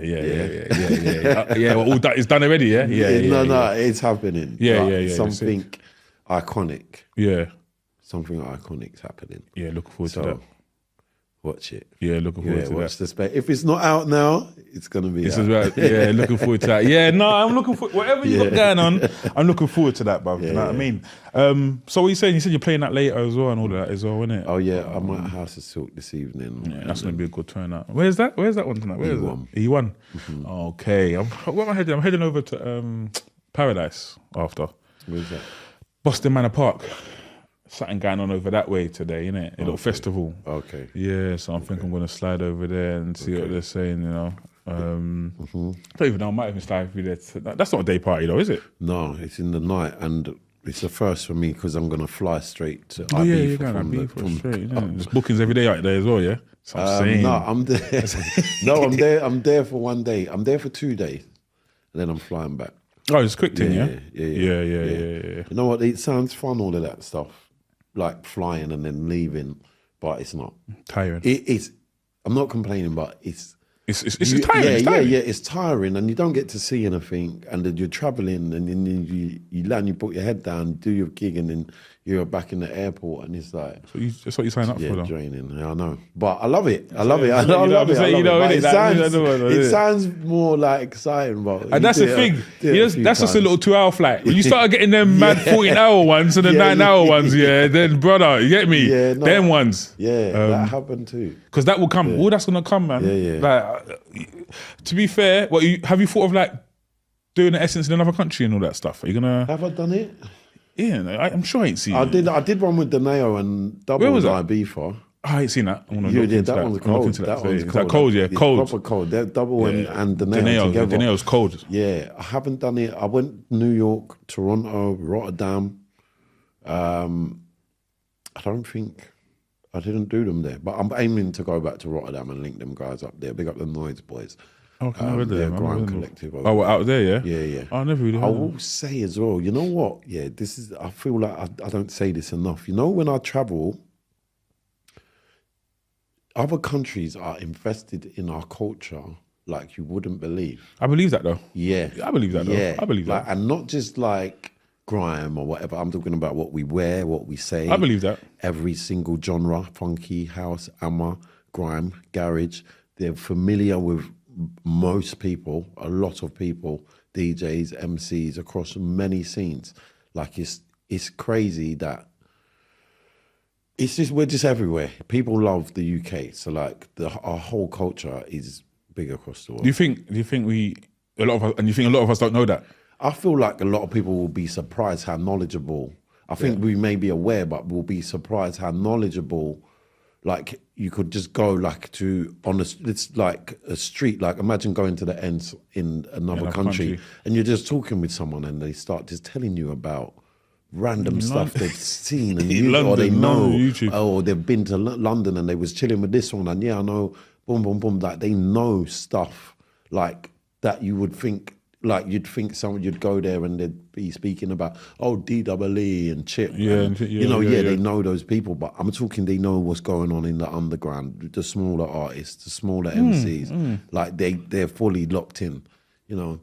Speaker 1: Well, all that is done already.
Speaker 2: No, it's happening.
Speaker 1: Yeah.
Speaker 2: Something iconic.
Speaker 1: Yeah.
Speaker 2: something iconic's happening.
Speaker 1: Yeah, looking forward to that.
Speaker 2: Watch it.
Speaker 1: Yeah, looking forward to
Speaker 2: watch
Speaker 1: that.
Speaker 2: If it's not out now, it's gonna be out.
Speaker 1: Yeah, looking forward to that. Yeah, no, I'm looking for whatever you got going on. I'm looking forward to that, bruv. You know what I mean? So what are you saying? You said you're playing that later as well and all of that as well, isn't it?
Speaker 2: Oh yeah, I'm at House of Silk this evening.
Speaker 1: Yeah, that's gonna be a good turnout. Where's that one tonight? Where
Speaker 2: E1.
Speaker 1: Is it? E1. Okay. Where am I heading? I'm heading over to Paradise after.
Speaker 2: Where's that?
Speaker 1: Boston Manor Park. Something going on over that way today, innit? A little festival.
Speaker 2: Okay.
Speaker 1: Yeah, so I think I'm going to slide over there and see what they're saying, you know. I don't even know, I might even slide through there. That's not a day party though, is it?
Speaker 2: No, it's in the night and it's the first for me because I'm going to fly straight to
Speaker 1: Ibiza. Oh yeah, you're going to Ibiza straight. Yeah. There's bookings every day out there as well, yeah? So I'm saying.
Speaker 2: No, I'm there. No, I'm there for 1 day. I'm there for 2 days and then I'm flying back.
Speaker 1: Oh, it's a quick thing, yeah?
Speaker 2: Yeah.
Speaker 1: You
Speaker 2: know what? It sounds fun, all of that stuff. Like flying and then leaving, but it's not.
Speaker 1: Tiring.
Speaker 2: It's. I'm not complaining, but it's
Speaker 1: tiring.
Speaker 2: Yeah. It's tiring, and you don't get to see anything. And then you're traveling, and then you land, you put your head down, do your gig, and then you're back in the airport, and it's like
Speaker 1: that's what you sign up for, though.
Speaker 2: Draining. Yeah, I know, but I love it. I love it. I love it. It sounds more like exciting, but
Speaker 1: and that's the thing. That's just a little 2-hour flight. When you start getting them mad 14-hour ones and the 9-hour ones, then brother, you get me? Yeah, them ones.
Speaker 2: Yeah, that happened too.
Speaker 1: Because that will come. All that's gonna come, man.
Speaker 2: Yeah.
Speaker 1: Like, to be fair, have you thought of like doing the Essence in another country and all that stuff? Are you gonna?
Speaker 2: Have I done it?
Speaker 1: Yeah, I'm sure I ain't seen it.
Speaker 2: I did one with Deneo and Double.
Speaker 1: Where was
Speaker 2: in
Speaker 1: that?
Speaker 2: Ibiza.
Speaker 1: I ain't seen that.
Speaker 2: That one's cold. That one's
Speaker 1: cold, yeah. Cold.
Speaker 2: It's proper cold. They're Double and Deneo together.
Speaker 1: Deneo's cold.
Speaker 2: Yeah, I haven't done it. I went New York, Toronto, Rotterdam. I didn't do them there, but I'm aiming to go back to Rotterdam and link them guys up there. Big up the Noise Boys.
Speaker 1: Okay,
Speaker 2: they're Grime Collective.
Speaker 1: Oh, out there, yeah?
Speaker 2: Yeah.
Speaker 1: I never really heard
Speaker 2: I will say as well, you know what? Yeah, I feel like I don't say this enough. You know, when I travel, other countries are invested in our culture like you wouldn't believe.
Speaker 1: I believe that, though.
Speaker 2: Yeah.
Speaker 1: I believe that, though.
Speaker 2: Yeah.
Speaker 1: I believe that.
Speaker 2: And not just like grime or whatever. I'm talking about what we wear, what we say.
Speaker 1: I believe that.
Speaker 2: Every single genre, funky, house, amma, grime, garage. They're familiar with most people, a lot of people, DJs, MCs across many scenes. Like it's crazy that we're just everywhere. People love the UK, so like our whole culture is big across the world.
Speaker 1: Do you think a lot of us don't know that?
Speaker 2: I feel like a lot of people will be surprised how knowledgeable. I think we may be aware, but we'll be surprised how knowledgeable. Like you could just go like it's like a street. Like imagine going to the ends in another country and you're just talking with someone and they start just telling you about random stuff they've seen and or they know. Or they've been to London and they was chilling with this one and I know, boom, boom, boom. Like they know stuff like that you would think. Like you'd think you'd go there and they'd be speaking about DEE and Chip. They know those people, but I'm talking they know what's going on in the underground, the smaller artists, the smaller MCs. Like they're fully locked in. You know,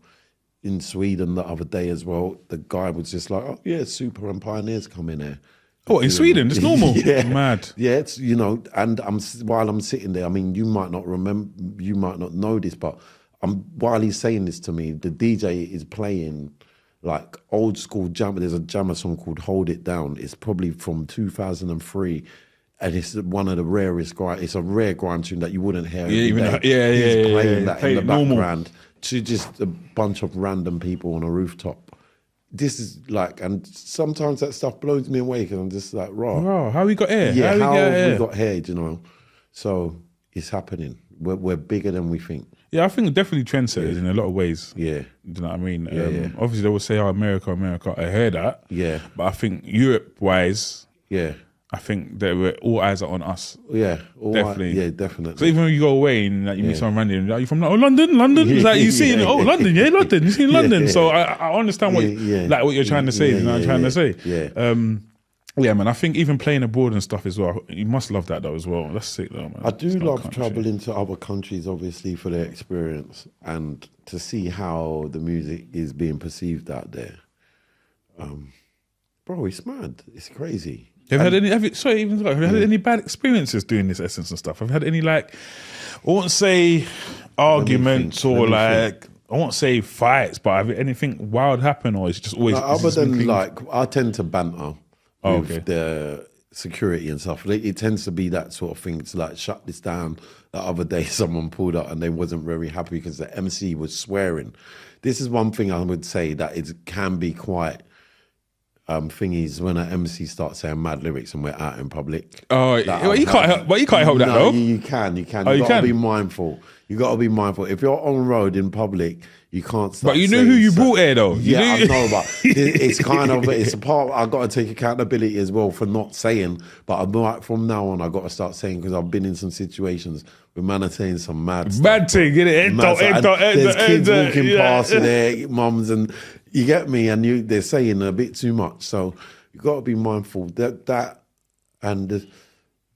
Speaker 2: in Sweden the other day as well, the guy was just like, oh yeah, Super and Pioneers come in here.
Speaker 1: Oh, in Sweden, it's normal. Mad.
Speaker 2: Yeah, it's and while I'm sitting there, I mean, you might not know this, but. While he's saying this to me, the DJ is playing like old school jam. There's a jammer song called "Hold It Down." It's probably from 2003, and it's one of the rarest grime. It's a rare grime tune that you wouldn't hear. He's playing that in the background to just a bunch of random people on a rooftop. This is like, and sometimes that stuff blows me away because I'm just like, raw.
Speaker 1: How we got here?
Speaker 2: Yeah, how we got here? You know, so it's happening. We're bigger than we think.
Speaker 1: Yeah, I think definitely trendsetters in a lot of ways.
Speaker 2: Yeah.
Speaker 1: Do you know what I mean? Obviously, they will say, America. I hear that.
Speaker 2: Yeah.
Speaker 1: But I think Europe-wise,
Speaker 2: I
Speaker 1: think that all eyes are on us.
Speaker 2: Yeah.
Speaker 1: Definitely.
Speaker 2: Definitely.
Speaker 1: So even when you go away and like, you meet someone random, like, you from London? It's like you see, London, London. You see London. So I understand what you're trying to say. You know what I'm trying to say?
Speaker 2: Yeah.
Speaker 1: Yeah, man, I think even playing abroad and stuff as well, you must love that though as well. That's sick though, man.
Speaker 2: I do love traveling to other countries, obviously, for their experience and to see how the music is being perceived out there. Bro, it's mad. It's crazy.
Speaker 1: Have you had any bad experiences doing this Essence and stuff? Have you had any, like, I won't say arguments or like, I won't say fights, but have anything wild happen, or is it just always...
Speaker 2: other than like, I tend to banter with the security and stuff. It tends to be that sort of thing. It's like, shut this down. The other day someone pulled up and they wasn't very happy because the MC was swearing. This is one thing I would say that it can be quite... thingies when an MC starts saying mad lyrics and we're out in public.
Speaker 1: Oh, you can't help that though.
Speaker 2: You can. You gotta be mindful. You gotta be mindful. If you're on road in public, you can't start.
Speaker 1: But you know who you brought here though.
Speaker 2: I know, but it's kind of it's a part. I got to take accountability as well for not saying. But I'm like, from now on, I got to start saying, because I've been in some situations where man are saying some mad stuff.
Speaker 1: Mad thing, get it?
Speaker 2: There's kids walking past their mums, and you get me, and they're saying a bit too much. So you got to be mindful that and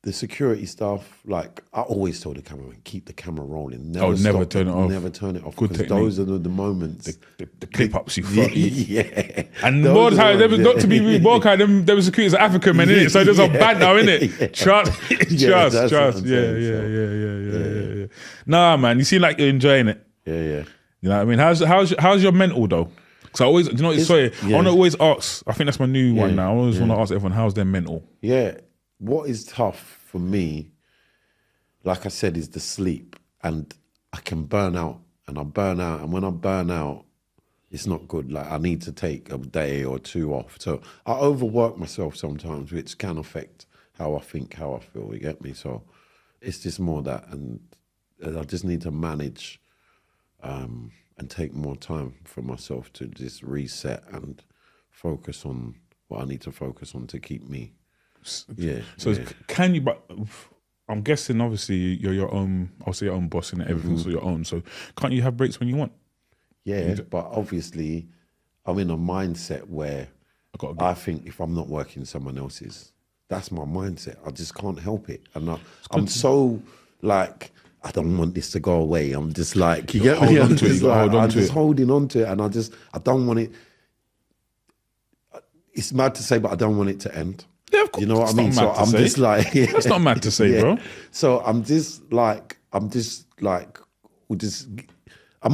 Speaker 2: the security stuff. Like, I always told the cameraman, keep the camera rolling.
Speaker 1: Never turn it off.
Speaker 2: Never turn it off.
Speaker 1: Good
Speaker 2: because
Speaker 1: technique.
Speaker 2: those are the moments.
Speaker 1: The clip ups you front.
Speaker 2: Yeah.
Speaker 1: And more time, not to be rude, more kind of them securities are African men, innit? So there's a banter, innit? Trust. Yeah. Nah, man, you seem like you're enjoying it.
Speaker 2: Yeah.
Speaker 1: You know what I mean? How's your mental though? Because I always, I want to always ask. I think that's my new one now. I always want to ask everyone, how's their mental?
Speaker 2: Yeah. What is tough for me, like I said, is the sleep. And I can burn out. And when I burn out, it's not good. Like, I need to take a day or two off. So I overwork myself sometimes, which can affect how I think, how I feel. You get me? So it's just more that. And I just need to manage and take more time for myself to just reset and focus on what I need to focus on to keep me. Yeah.
Speaker 1: So can you? But I'm guessing, obviously, you're your own. I'll say your own boss and everything's your own. So can't you have breaks when you want?
Speaker 2: Yeah, but obviously, I'm in a mindset where I think if I'm not working, someone else is. That's my mindset. I just can't help it, and I'm so like, I don't want this to go away. I'm just like, you get me? I'm just holding on to it, and I don't want it. It's mad to say, but I don't want it to end.
Speaker 1: Yeah, of course.
Speaker 2: You know what I mean? So I'm just like,
Speaker 1: that's not mad to say, bro.
Speaker 2: So I'm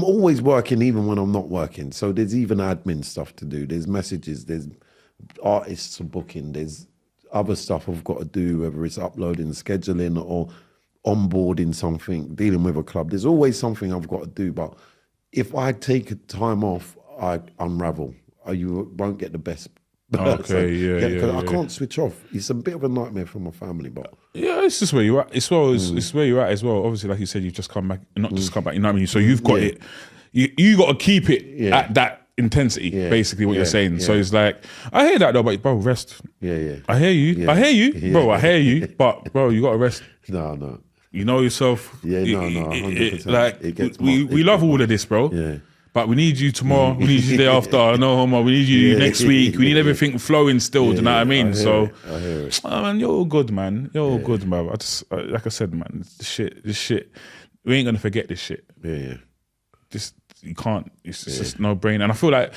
Speaker 2: always working even when I'm not working. So there's even admin stuff to do. There's messages, there's artists booking, there's other stuff I've got to do, whether it's uploading, scheduling, or onboarding something, dealing with a club. There's always something I've got to do. But if I take time off, I unravel. You won't get the best.
Speaker 1: Okay,
Speaker 2: I can't switch off. It's a bit of a nightmare for my family, but
Speaker 1: yeah, it's just where you're at. It's where you're at as well. Obviously, like you said, you've just come back, not just come back. You know what I mean? So you've got it. You got to keep it at that intensity. Basically, what you're saying. So it's like, I hear that though, but bro, rest.
Speaker 2: Yeah.
Speaker 1: I hear you, bro. I hear you, but bro, you got to rest.
Speaker 2: No.
Speaker 1: You know yourself.
Speaker 2: Yeah, no. 100%.
Speaker 1: Like we love all of this, bro.
Speaker 2: Yeah.
Speaker 1: But we need you tomorrow. We need you the day after. No homo. We need you next week. We need everything flowing still. Do you know what I mean?
Speaker 2: I hear it.
Speaker 1: Oh, man, you're all good, man. You're all good, man. I just, like I said, man, this shit. We ain't gonna forget this shit.
Speaker 2: Yeah.
Speaker 1: Just you can't. It's just no brain. And I feel like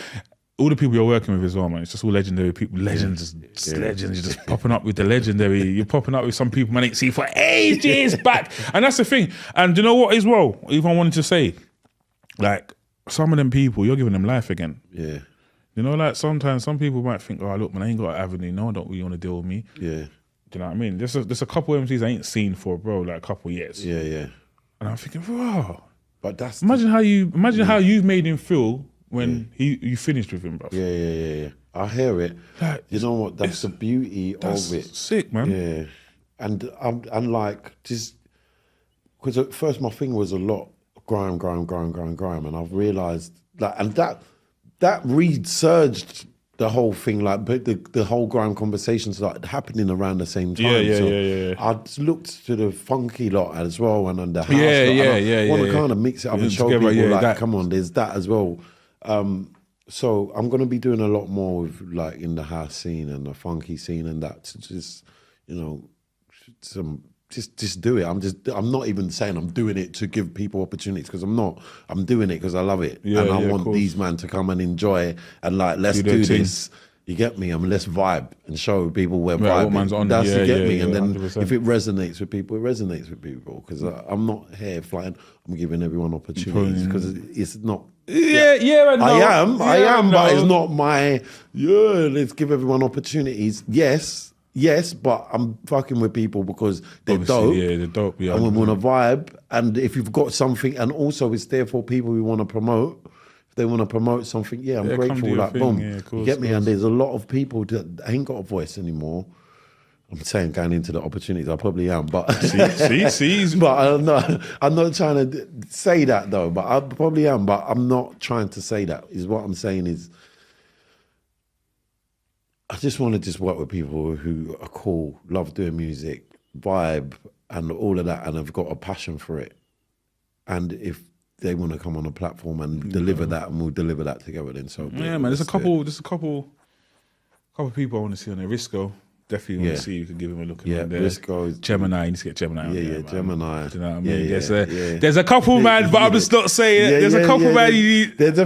Speaker 1: all the people you're working with as well, man. It's just all legendary people. Legends, legends. You're just popping up with the legendary. You're popping up with some people man ain't seen for ages back. And that's the thing. And you know what as well? Even I wanted to say, like, some of them people, you're giving them life again.
Speaker 2: Yeah.
Speaker 1: You know, like sometimes some people might think, oh, look, man, I ain't got an avenue. No one don't really want to deal with me.
Speaker 2: Yeah.
Speaker 1: Do you know what I mean? There's a couple of MCs I ain't seen for, bro, like a couple of years.
Speaker 2: Yeah.
Speaker 1: And I'm thinking, bro.
Speaker 2: But that's...
Speaker 1: Imagine how you've made him feel when you finished with him, bro.
Speaker 2: Yeah. I hear it. Like, you know what? That's the beauty of it.
Speaker 1: Sick, man.
Speaker 2: Yeah. And I'm like, just... Because at first my thing was a lot grime, and I've realised that, and that resurged the whole thing, like the whole grime conversation started happening around the same time.
Speaker 1: Yeah.
Speaker 2: I looked to the funky lot as well, and the house lot,
Speaker 1: I
Speaker 2: want to kind of mix it up and show people like, come on, there's that as well. So I'm going to be doing a lot more with like in the house scene and the funky scene and that, to just, you know, just do it. I'm not even saying I'm doing it to give people opportunities, because I'm not. I'm doing it because I love it, and I want these men to come and enjoy and like, let's do this. You get me? I mean, let's vibe and show people where
Speaker 1: Right, what
Speaker 2: vibing.
Speaker 1: man's on.
Speaker 2: That's
Speaker 1: Yeah,
Speaker 2: you get
Speaker 1: yeah,
Speaker 2: me.
Speaker 1: yeah,
Speaker 2: And then
Speaker 1: 100%.
Speaker 2: if it resonates with people, it resonates with people. Because I'm not here flying. I'm giving everyone opportunities because it's not.
Speaker 1: Yeah, and no.
Speaker 2: I am, but it's not my. Yeah, let's give everyone opportunities. Yes, but I'm fucking with people because they're dope.
Speaker 1: Yeah, they're dope. Yeah,
Speaker 2: and we want to vibe. And if you've got something, and also it's there for people we want to promote. If they want to promote something, I'm
Speaker 1: come
Speaker 2: grateful.
Speaker 1: do your
Speaker 2: Like,
Speaker 1: thing.
Speaker 2: boom,
Speaker 1: Yeah, of course,
Speaker 2: you get me. And there's a lot of people that ain't got a voice anymore. I'm saying going into the opportunities, I probably am, but
Speaker 1: see.
Speaker 2: But I'm not trying to say that though. But I probably am, but I'm not trying to say that. Is what I'm saying is, I just want to just work with people who are cool, love doing music, vibe, and all of that, and have got a passion for it. And if they want to come on a platform and deliver that, and we'll deliver that together, then so.
Speaker 1: Yeah, man. There's a couple people I want to see on there. Risco. Definitely want to see you can give him a look.
Speaker 2: Yeah, Risco.
Speaker 1: Gemini, you need to get Gemini on there,
Speaker 2: Gemini.
Speaker 1: Do you know what I mean?
Speaker 2: Yeah,
Speaker 1: there's a couple, man, but I'm just not saying it. There's a couple, man,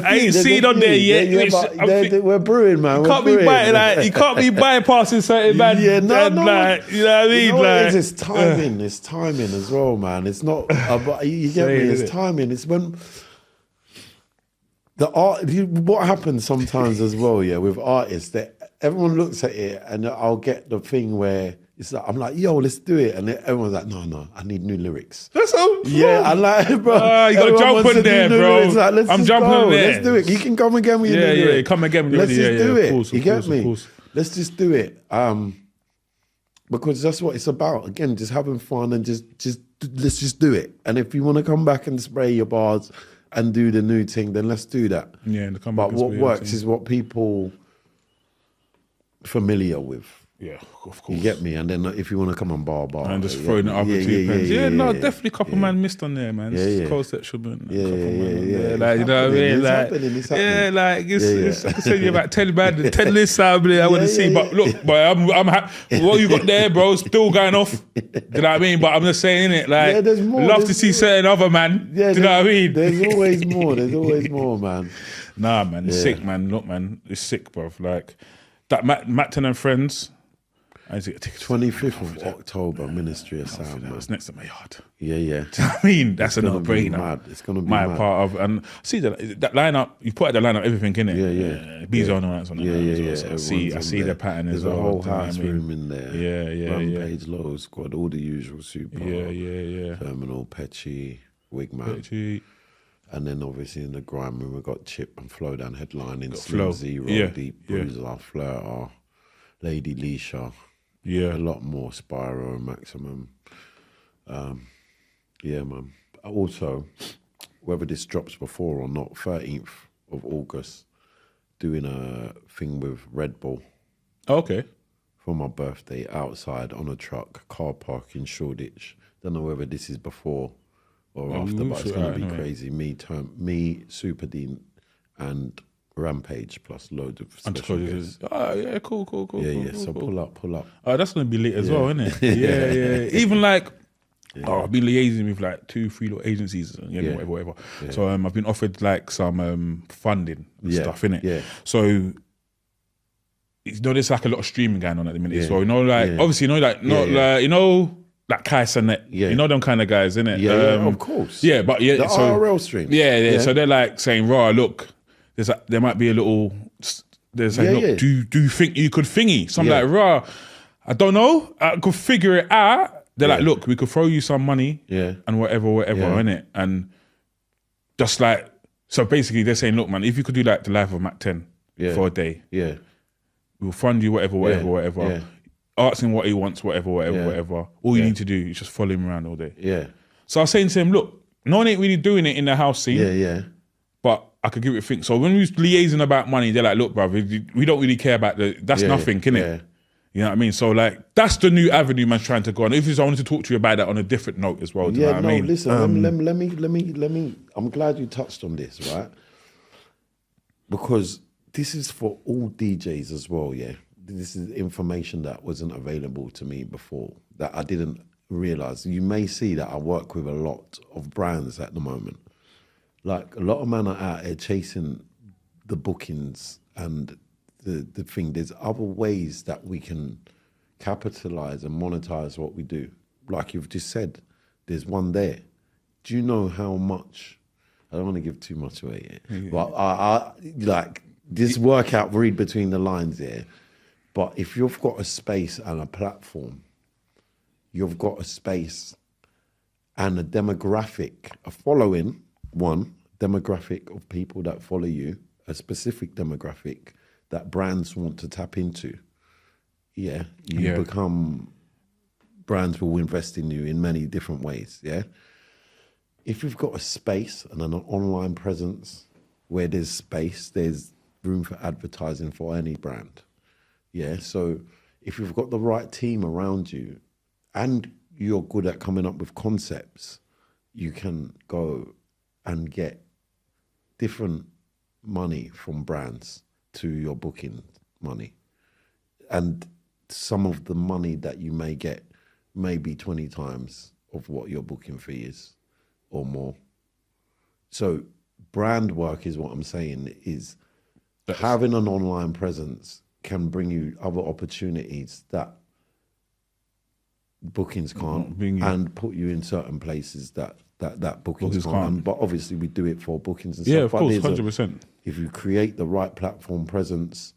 Speaker 1: I ain't seen on there yet.
Speaker 2: We're brewing, man.
Speaker 1: You can't be bypassing certain, man.
Speaker 2: Yeah, no.
Speaker 1: Like, you know what I mean?
Speaker 2: You know it's timing. It's timing as well, man. It's not, you get me? It's timing. It's when... The art, what happens sometimes as well, with artists, that everyone looks at it and I'll get the thing where it's like, I'm like, yo, let's do it. And then everyone's like, no, I need new lyrics.
Speaker 1: That's all.
Speaker 2: Yeah, I like, bro.
Speaker 1: You got to jump in there, bro.
Speaker 2: Like,
Speaker 1: I'm jumping in there.
Speaker 2: Let's do it. You can come again with your new lyrics.
Speaker 1: Yeah, come again with
Speaker 2: Let's just do it.
Speaker 1: Of course,
Speaker 2: you get me?
Speaker 1: Of course.
Speaker 2: Let's just do it. Because that's what it's about. Again, just having fun and just let's just do it. And if you want to come back and spray your bars and do the new thing, then let's do that.
Speaker 1: Yeah,
Speaker 2: but what works is what people familiar with.
Speaker 1: Yeah, of course.
Speaker 2: You get me? And then if you want to come on bar.
Speaker 1: And just throwing it up with 2 pence. Definitely a couple man missed on there, man. It's conceptual, man.
Speaker 2: Yeah.
Speaker 1: Like, you know what I mean? Like,
Speaker 2: it's happening.
Speaker 1: It's I can tell you about 10 man, 10 lists I want to see. But look, boy, I'm happy. What you got there, bro, still going off. Do you know what I mean? But I'm just saying, innit? Like,
Speaker 2: there's more.
Speaker 1: Love to see certain other man. Do you know what I mean?
Speaker 2: There's always more. There's always more, man.
Speaker 1: Nah, man, it's sick, man. Look, man, it's sick, bro. Like, that Matten and Friends.
Speaker 2: 25th of October, Ministry of Sound.
Speaker 1: It's next to my yard.
Speaker 2: Yeah.
Speaker 1: Do you know what I mean? That's a no-brainer.
Speaker 2: It's going to be
Speaker 1: my
Speaker 2: mad.
Speaker 1: part of, and see that lineup. You put at the lineup everything in it.
Speaker 2: Yeah.
Speaker 1: Bees on that's on it.
Speaker 2: Yeah.
Speaker 1: So I see the pattern
Speaker 2: There's
Speaker 1: as well.
Speaker 2: There's a whole house room in there.
Speaker 1: Yeah.
Speaker 2: Rampage, Low Squad, all the usual super.
Speaker 1: Yeah.
Speaker 2: Terminal, Petchy, Wigman. And then obviously in the grime room we've got Chip and Flow down headlining, Slim Zero, Deep Bruiser, Flirter, Lady Leisha.
Speaker 1: Yeah.
Speaker 2: A lot more, Spyro and Maximum. Man. Also, whether this drops before or not, 13th of August, doing a thing with Red Bull.
Speaker 1: Okay.
Speaker 2: For my birthday, outside on a truck, car park in Shoreditch. Don't know whether this is before or after, but it's going to be crazy. Me, Super Dean, and Rampage plus loads of special guests.
Speaker 1: Yeah, cool.
Speaker 2: So pull up.
Speaker 1: Oh, that's gonna be lit as well, isn't it? Yeah. Even like, I've been liaising with like 2-3 little agencies, whatever. Yeah. So I've been offered like some funding and stuff, innit?
Speaker 2: Yeah.
Speaker 1: So there's like a lot of streaming going on at the minute. So obviously like Kai Sanet, you know them kind of guys, innit?
Speaker 2: Yeah, of course.
Speaker 1: Yeah, but
Speaker 2: the RRL stream.
Speaker 1: Yeah. So they're like saying, look. There might be a little. There's like, look, do you think you could thingy? So I'm like, I don't know. I could figure it out. They're like, look, we could throw you some money, and whatever, innit? And just like, so basically, they're saying, look, man, if you could do like the life of Mac 10 for a day, we'll fund you whatever. Ask him what he wants, whatever. All you need to do is just follow him around all day.
Speaker 2: Yeah.
Speaker 1: So I was saying to him, look, no one ain't really doing it in the house scene.
Speaker 2: Yeah.
Speaker 1: But I could give it a think. So when we was liaising about money, they're like, look, bruv, we don't really care about that's nothing, innit?
Speaker 2: Yeah.
Speaker 1: You know what I mean? So like, that's the new avenue man's trying to go on. If I wanted to talk to you about that on a different note as well. Do you know what I mean?
Speaker 2: Listen, let me, I'm glad you touched on this, right? Because this is for all DJs as well, yeah? This is information that wasn't available to me before, that I didn't realize. You may see that I work with a lot of brands at the moment. Like, a lot of men are out here chasing the bookings and the thing. There's other ways that we can capitalize and monetize what we do. Like you've just said, there's one there. Do you know how much? I don't want to give too much away yet, but I like this workout. Read between the lines here. But if you've got a space and a platform, you've got a space and a demographic, a following, demographic of people that follow you, a specific demographic that brands want to tap into. Yeah, you become, brands will invest in you in many different ways, yeah? If you've got a space and an online presence where there's space, there's room for advertising for any brand. Yeah, so if you've got the right team around you and you're good at coming up with concepts, you can go and get different money from brands to your booking money. And some of the money that you may get may be 20 times of what your booking fee is or more. So brand work is what I'm saying is having an online presence can bring you other opportunities that bookings can't, and put you in certain places that bookings can't. But obviously we do it for bookings and stuff.
Speaker 1: Yeah, of course, 100%.
Speaker 2: If you create the right platform presence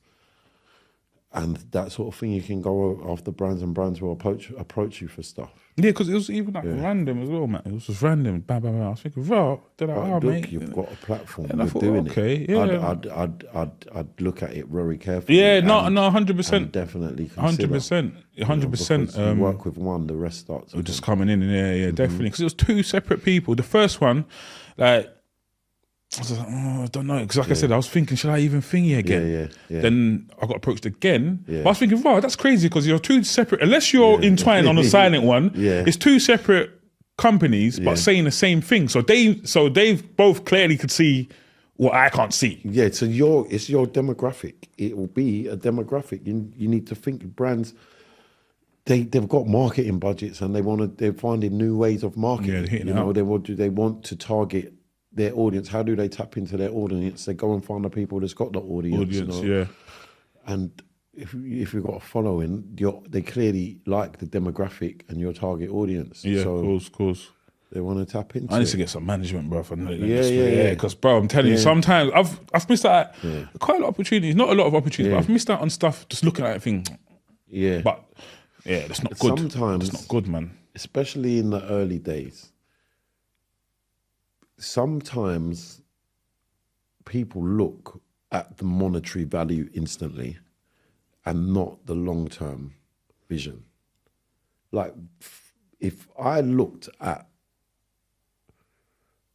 Speaker 2: and that sort of thing, you can go after brands and brands will approach you for stuff.
Speaker 1: Yeah, because it was even like random as well, man. It was just random. Bam, bam, bam. I was thinking, right,
Speaker 2: look,
Speaker 1: mate.
Speaker 2: You've got a platform.
Speaker 1: And
Speaker 2: you're
Speaker 1: thought,
Speaker 2: doing
Speaker 1: okay,
Speaker 2: it.
Speaker 1: Yeah.
Speaker 2: I'd look at it very carefully.
Speaker 1: Yeah, no, 100%.
Speaker 2: Definitely consider.
Speaker 1: 100%.
Speaker 2: You work with one, the rest starts.
Speaker 1: Just coming in, yeah, definitely. Because it was two separate people. The first one, like, I was like, I don't know. Because like I said, I was thinking, should I even thingy again?
Speaker 2: Yeah.
Speaker 1: Then I got approached again. Yeah. But I was thinking, wow, that's crazy because you're two separate, unless you're entwined on a silent one, it's two separate companies, but saying the same thing. So they both clearly could see what I can't see. Yeah,
Speaker 2: so it's your demographic. It will be a demographic. You need to think brands, they've got marketing budgets and they're finding new ways of marketing. They want to target their audience. How do they tap into their audience? They go and find the people that's got the audience. And if you've got a following, they clearly like the demographic and your target audience.
Speaker 1: Yeah, so of course.
Speaker 2: They want to tap into.
Speaker 1: I need to get some management, bro. Because, bro, I'm telling you, sometimes I've missed out quite a lot of opportunities. Not a lot of opportunities, but I've missed out on stuff just looking at it, thinking, but that's not good.
Speaker 2: Sometimes
Speaker 1: it's not good, man.
Speaker 2: Especially in the early days. Sometimes people look at the monetary value instantly and not the long-term vision. Like, if I looked at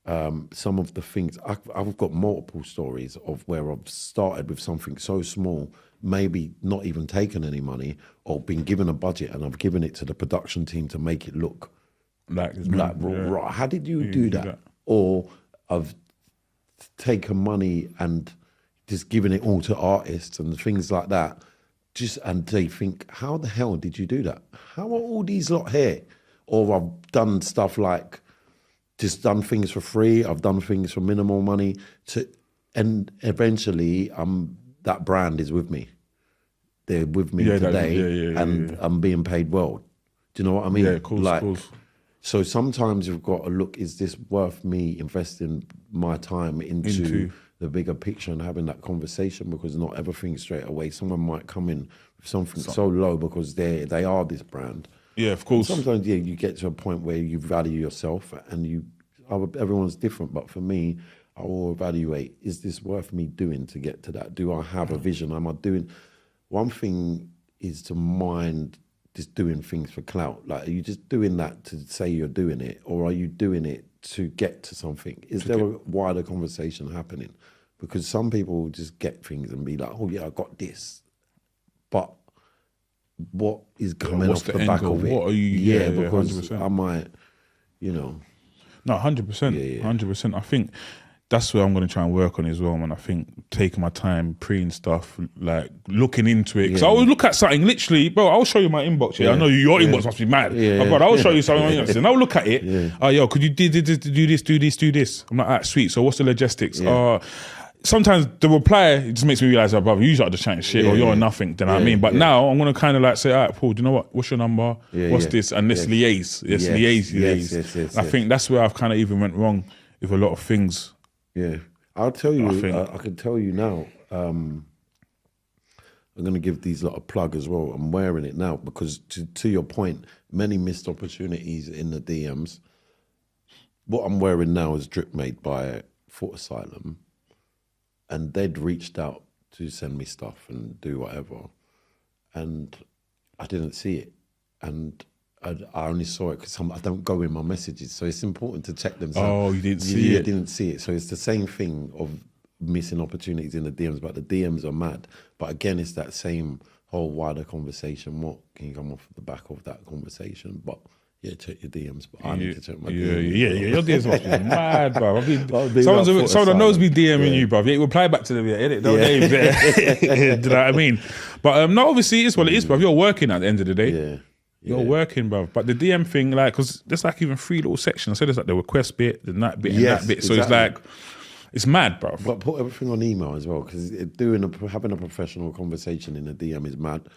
Speaker 2: some of the things, I've got multiple stories of where I've started with something so small, maybe not even taken any money, or been given a budget and I've given it to the production team to make it look like how did you do that? Or I've taken money and just given it all to artists and things like that. And they think, how the hell did you do that? How are all these lot here? Or I've done stuff like just done things for free. I've done things for minimal money. And eventually that brand is with me. They're with me today and I'm being paid well. Do you know what I mean?
Speaker 1: Yeah, of course.
Speaker 2: So sometimes you've got to look, is this worth me investing my time into the bigger picture and having that conversation? Because not everything straight away. Someone might come in with something so low because they are this brand.
Speaker 1: Yeah, of course.
Speaker 2: And sometimes, you get to a point where you value yourself and everyone's different. But for me, I will evaluate, is this worth me doing to get to that? Do I have a vision? Am I doing... One thing is to mind just doing things for clout. Like, are you just doing that to say you're doing it, or are you doing it to get to something? Is there a wider conversation happening? Because some people just get things and be like, oh yeah, I got this. But what is coming off the back of it?
Speaker 1: What are you...
Speaker 2: because
Speaker 1: 100%.
Speaker 2: I might,
Speaker 1: No, 100%. 100%. I think that's where I'm going to try and work on as well, man. I think taking my time, pre-ing stuff, like looking into it. Because I always look at something, literally, bro, I'll show you my inbox here. I know your inbox must be mad. My brother, I'll show you something. And I'll look at it. Oh, yo, could you do this? I'm like, all right, sweet. So what's the logistics? sometimes the reply it just makes me realize, oh, brother, you are just chatting shit or you're nothing. Do you know what I mean? But now I'm gonna kind of like say, all right, Paul, do you know what? What's your number? What's this? And let's liaise. Let's liaise.
Speaker 2: Yes.
Speaker 1: I think that's where I've kind of even went wrong with a lot of things.
Speaker 2: Yeah, I'll tell you. I can tell you now. I'm going to give these lot a plug as well. I'm wearing it now because, to your point, many missed opportunities in the DMs. What I'm wearing now is drip made by Thought Asylum, and they'd reached out to send me stuff and do whatever, and I didn't see it, and I only saw it because I don't go in my messages, so it's important to check them.
Speaker 1: So you didn't see it?
Speaker 2: I didn't see it, so it's the same thing of missing opportunities in the DMs, but the DMs are mad. But again, it's that same whole wider conversation. What can you come off the back of that conversation? But yeah, check your DMs. But I need to check my DMs.
Speaker 1: Yeah. Your DMs must be mad, bro. I mean, someone that knows me DMing you, bro. You reply back to them, innit? Don't they? Do you know what I mean? But no, obviously, it's what it is, bro. You're working at the end of the day.
Speaker 2: Yeah.
Speaker 1: You're working, bro. But the DM thing, like, because there's like even 3 little sections. So there's like the request bit, the that bit, and that bit. So it's like, it's mad, bro.
Speaker 2: But put everything on email as well, because having a professional conversation in a DM is mad.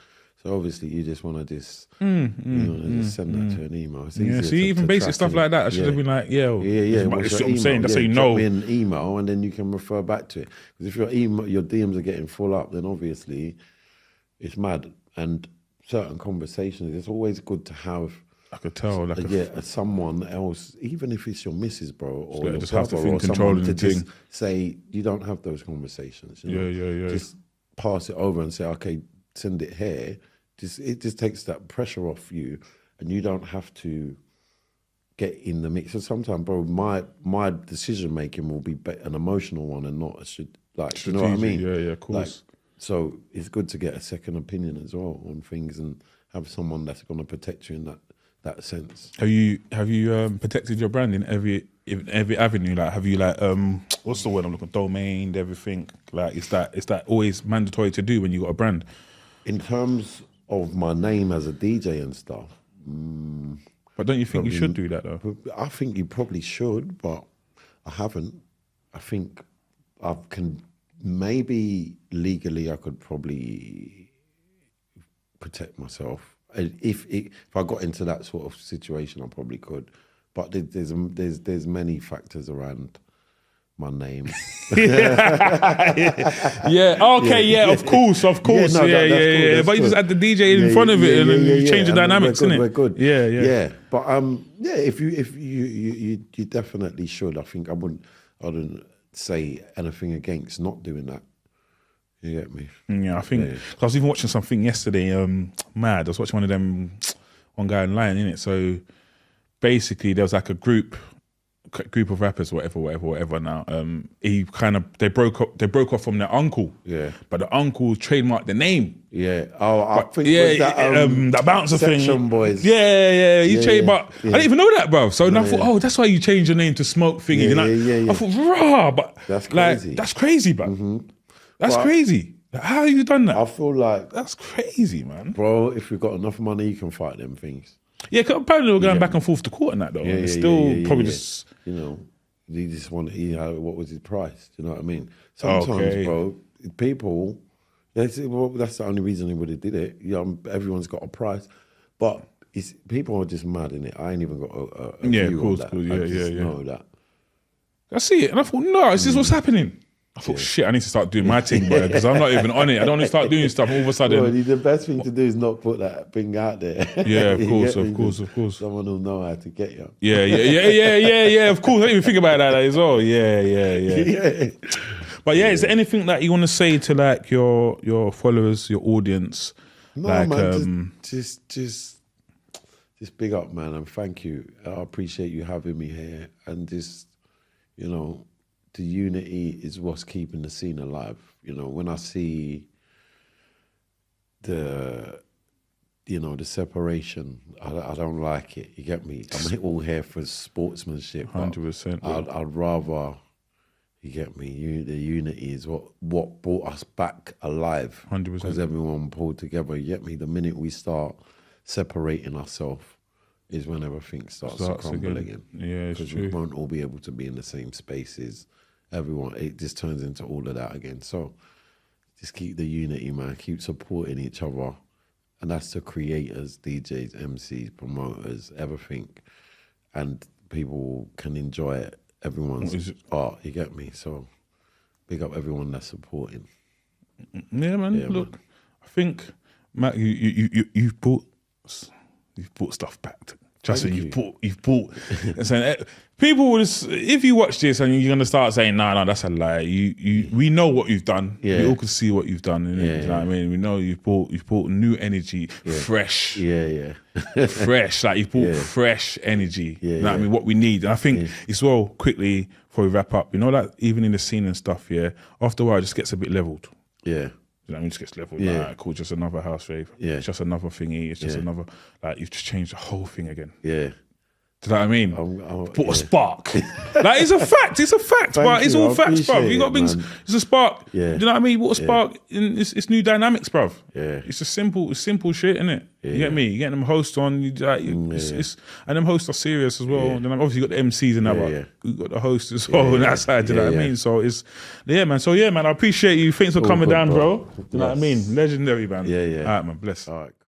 Speaker 2: So obviously you just want to just just send that to an email. It's
Speaker 1: see, even basic stuff like that, I should have been like,
Speaker 2: yeah.
Speaker 1: That's what I'm saying. That's how you know.
Speaker 2: Drop me an email and then you can refer back to it. Because if your DMs are getting full up, then obviously it's mad. And certain conversations, it's always good to have.
Speaker 1: I could tell,
Speaker 2: someone else, even if it's your missus, bro, or your
Speaker 1: just have to
Speaker 2: brother, or someone to just
Speaker 1: thing.
Speaker 2: say you don't have those conversations. You know?
Speaker 1: Yeah.
Speaker 2: Just pass it over and say, okay, send it here. It just takes that pressure off you, and you don't have to get in the mix. So sometimes, bro, my decision making will be an emotional one and not you know what I mean?
Speaker 1: Yeah, of course.
Speaker 2: So it's good to get a second opinion as well on things and have someone that's going to protect you in that sense.
Speaker 1: Have you protected your brand in every avenue? Like, have you what's the word I'm looking? Domained everything. Like, is that always mandatory to do when you got a brand?
Speaker 2: In terms of my name as a DJ and stuff.
Speaker 1: But don't you think you should do that though?
Speaker 2: I think you probably should, but I haven't. I think I can maybe legally I could probably protect myself. If I got into that sort of situation, I probably could. But there's many factors around my name.
Speaker 1: Of course. But you just add the DJ in front of it and then you change the dynamics, innit?
Speaker 2: We're good.
Speaker 1: Yeah.
Speaker 2: But if you definitely should. I think I wouldn't say anything against not doing that. You get me?
Speaker 1: Yeah, I think I was even watching something yesterday. Mad. I was watching one guy online, innit? So basically, there was like a group of rappers, whatever. Now, they broke off from their uncle. Yeah, but the uncle trademarked the name.
Speaker 2: Yeah. I think that
Speaker 1: bouncer thing.
Speaker 2: Section Boys.
Speaker 1: Yeah. I didn't even know that, bro. So I thought, that's why you changed your name to Smoke Thingy. I thought, rah, but
Speaker 2: that's crazy.
Speaker 1: Like, that's crazy, bro. Mm-hmm. That's crazy. How have you done that?
Speaker 2: I feel like
Speaker 1: that's crazy, man.
Speaker 2: Bro, if you've got enough money, you can fight them things.
Speaker 1: Yeah, cause apparently we're going back and forth to court and that though. It's still probably just
Speaker 2: you just want to what was his price? Do you know what I mean? Sometimes, bro, people. That's the only reason he would have did it. Everyone's got a price, but people are just mad in it. I ain't even got a view on that. I know that.
Speaker 1: I see it, and I thought, no, is this what's happening? I thought, shit, I need to start doing my thing, bro, because I'm not even on it. I don't want to start doing stuff all of a sudden.
Speaker 2: Well, the best thing to do is not put that thing out there.
Speaker 1: Yeah, of course.
Speaker 2: Someone will know how to get you.
Speaker 1: Yeah, of course. I didn't even think about that as well. Yeah. But is there anything that you want to say to like your followers, your audience?
Speaker 2: No, like, man, just big up, man, and thank you. I appreciate you having me here, and just, the unity is what's keeping the scene alive. When I see the separation, I don't like it. You get me? I'm all here for sportsmanship.
Speaker 1: 100%.
Speaker 2: I'd rather, you get me? The unity is what brought us back alive.
Speaker 1: 100%.
Speaker 2: Because everyone pulled together. You get me? The minute we start separating ourselves is when everything starts to crumble again.
Speaker 1: Yeah, it's true.
Speaker 2: Because we won't all be able to be in the same spaces everyone, it just turns into all of that again. So just keep the unity, man. Keep supporting each other. And that's the creators, DJs, MCs, promoters, everything. And people can enjoy it. Everyone's art, you get me? So big up everyone that's supporting.
Speaker 1: Yeah, man. Yeah, look, man. I think, Matt, you've brought stuff back. Trust me, you've brought. People will just, if you watch this and you're gonna start saying, "No, that's a lie." We know what you've done. Yeah. We all can see what you've done. You know what I mean? We know you've brought new energy, fresh.
Speaker 2: Yeah.
Speaker 1: Fresh, like you've brought fresh energy. You know what I mean? What we need. And I think as well, quickly before we wrap up, you know that even in the scene and stuff, after a while it just gets a bit leveled.
Speaker 2: Yeah.
Speaker 1: You know what I mean? It just gets leveled. Like, cool, just another house rave.
Speaker 2: Yeah.
Speaker 1: It's just another thingy. It's just another, like, you've just changed the whole thing again.
Speaker 2: Yeah.
Speaker 1: Do you know what I mean? Put a spark. Like, it's a fact. It's a fact, but it's all facts, bruv. You got things. It's a spark. Yeah. Do you know what I mean? What a spark. It's new dynamics, bruv. Yeah. It's simple shit, innit? Yeah. You get me? You get them hosts on. And them hosts are serious as well. And then obviously you got the MCs and that. Yeah. You got the hosts as well on that side. Do you know what I mean? So it's man. So man, I appreciate you. Thanks for coming down, bro. Do you know what I mean? Legendary, man.
Speaker 2: Yeah.
Speaker 1: All right, man. Bless.
Speaker 2: All right.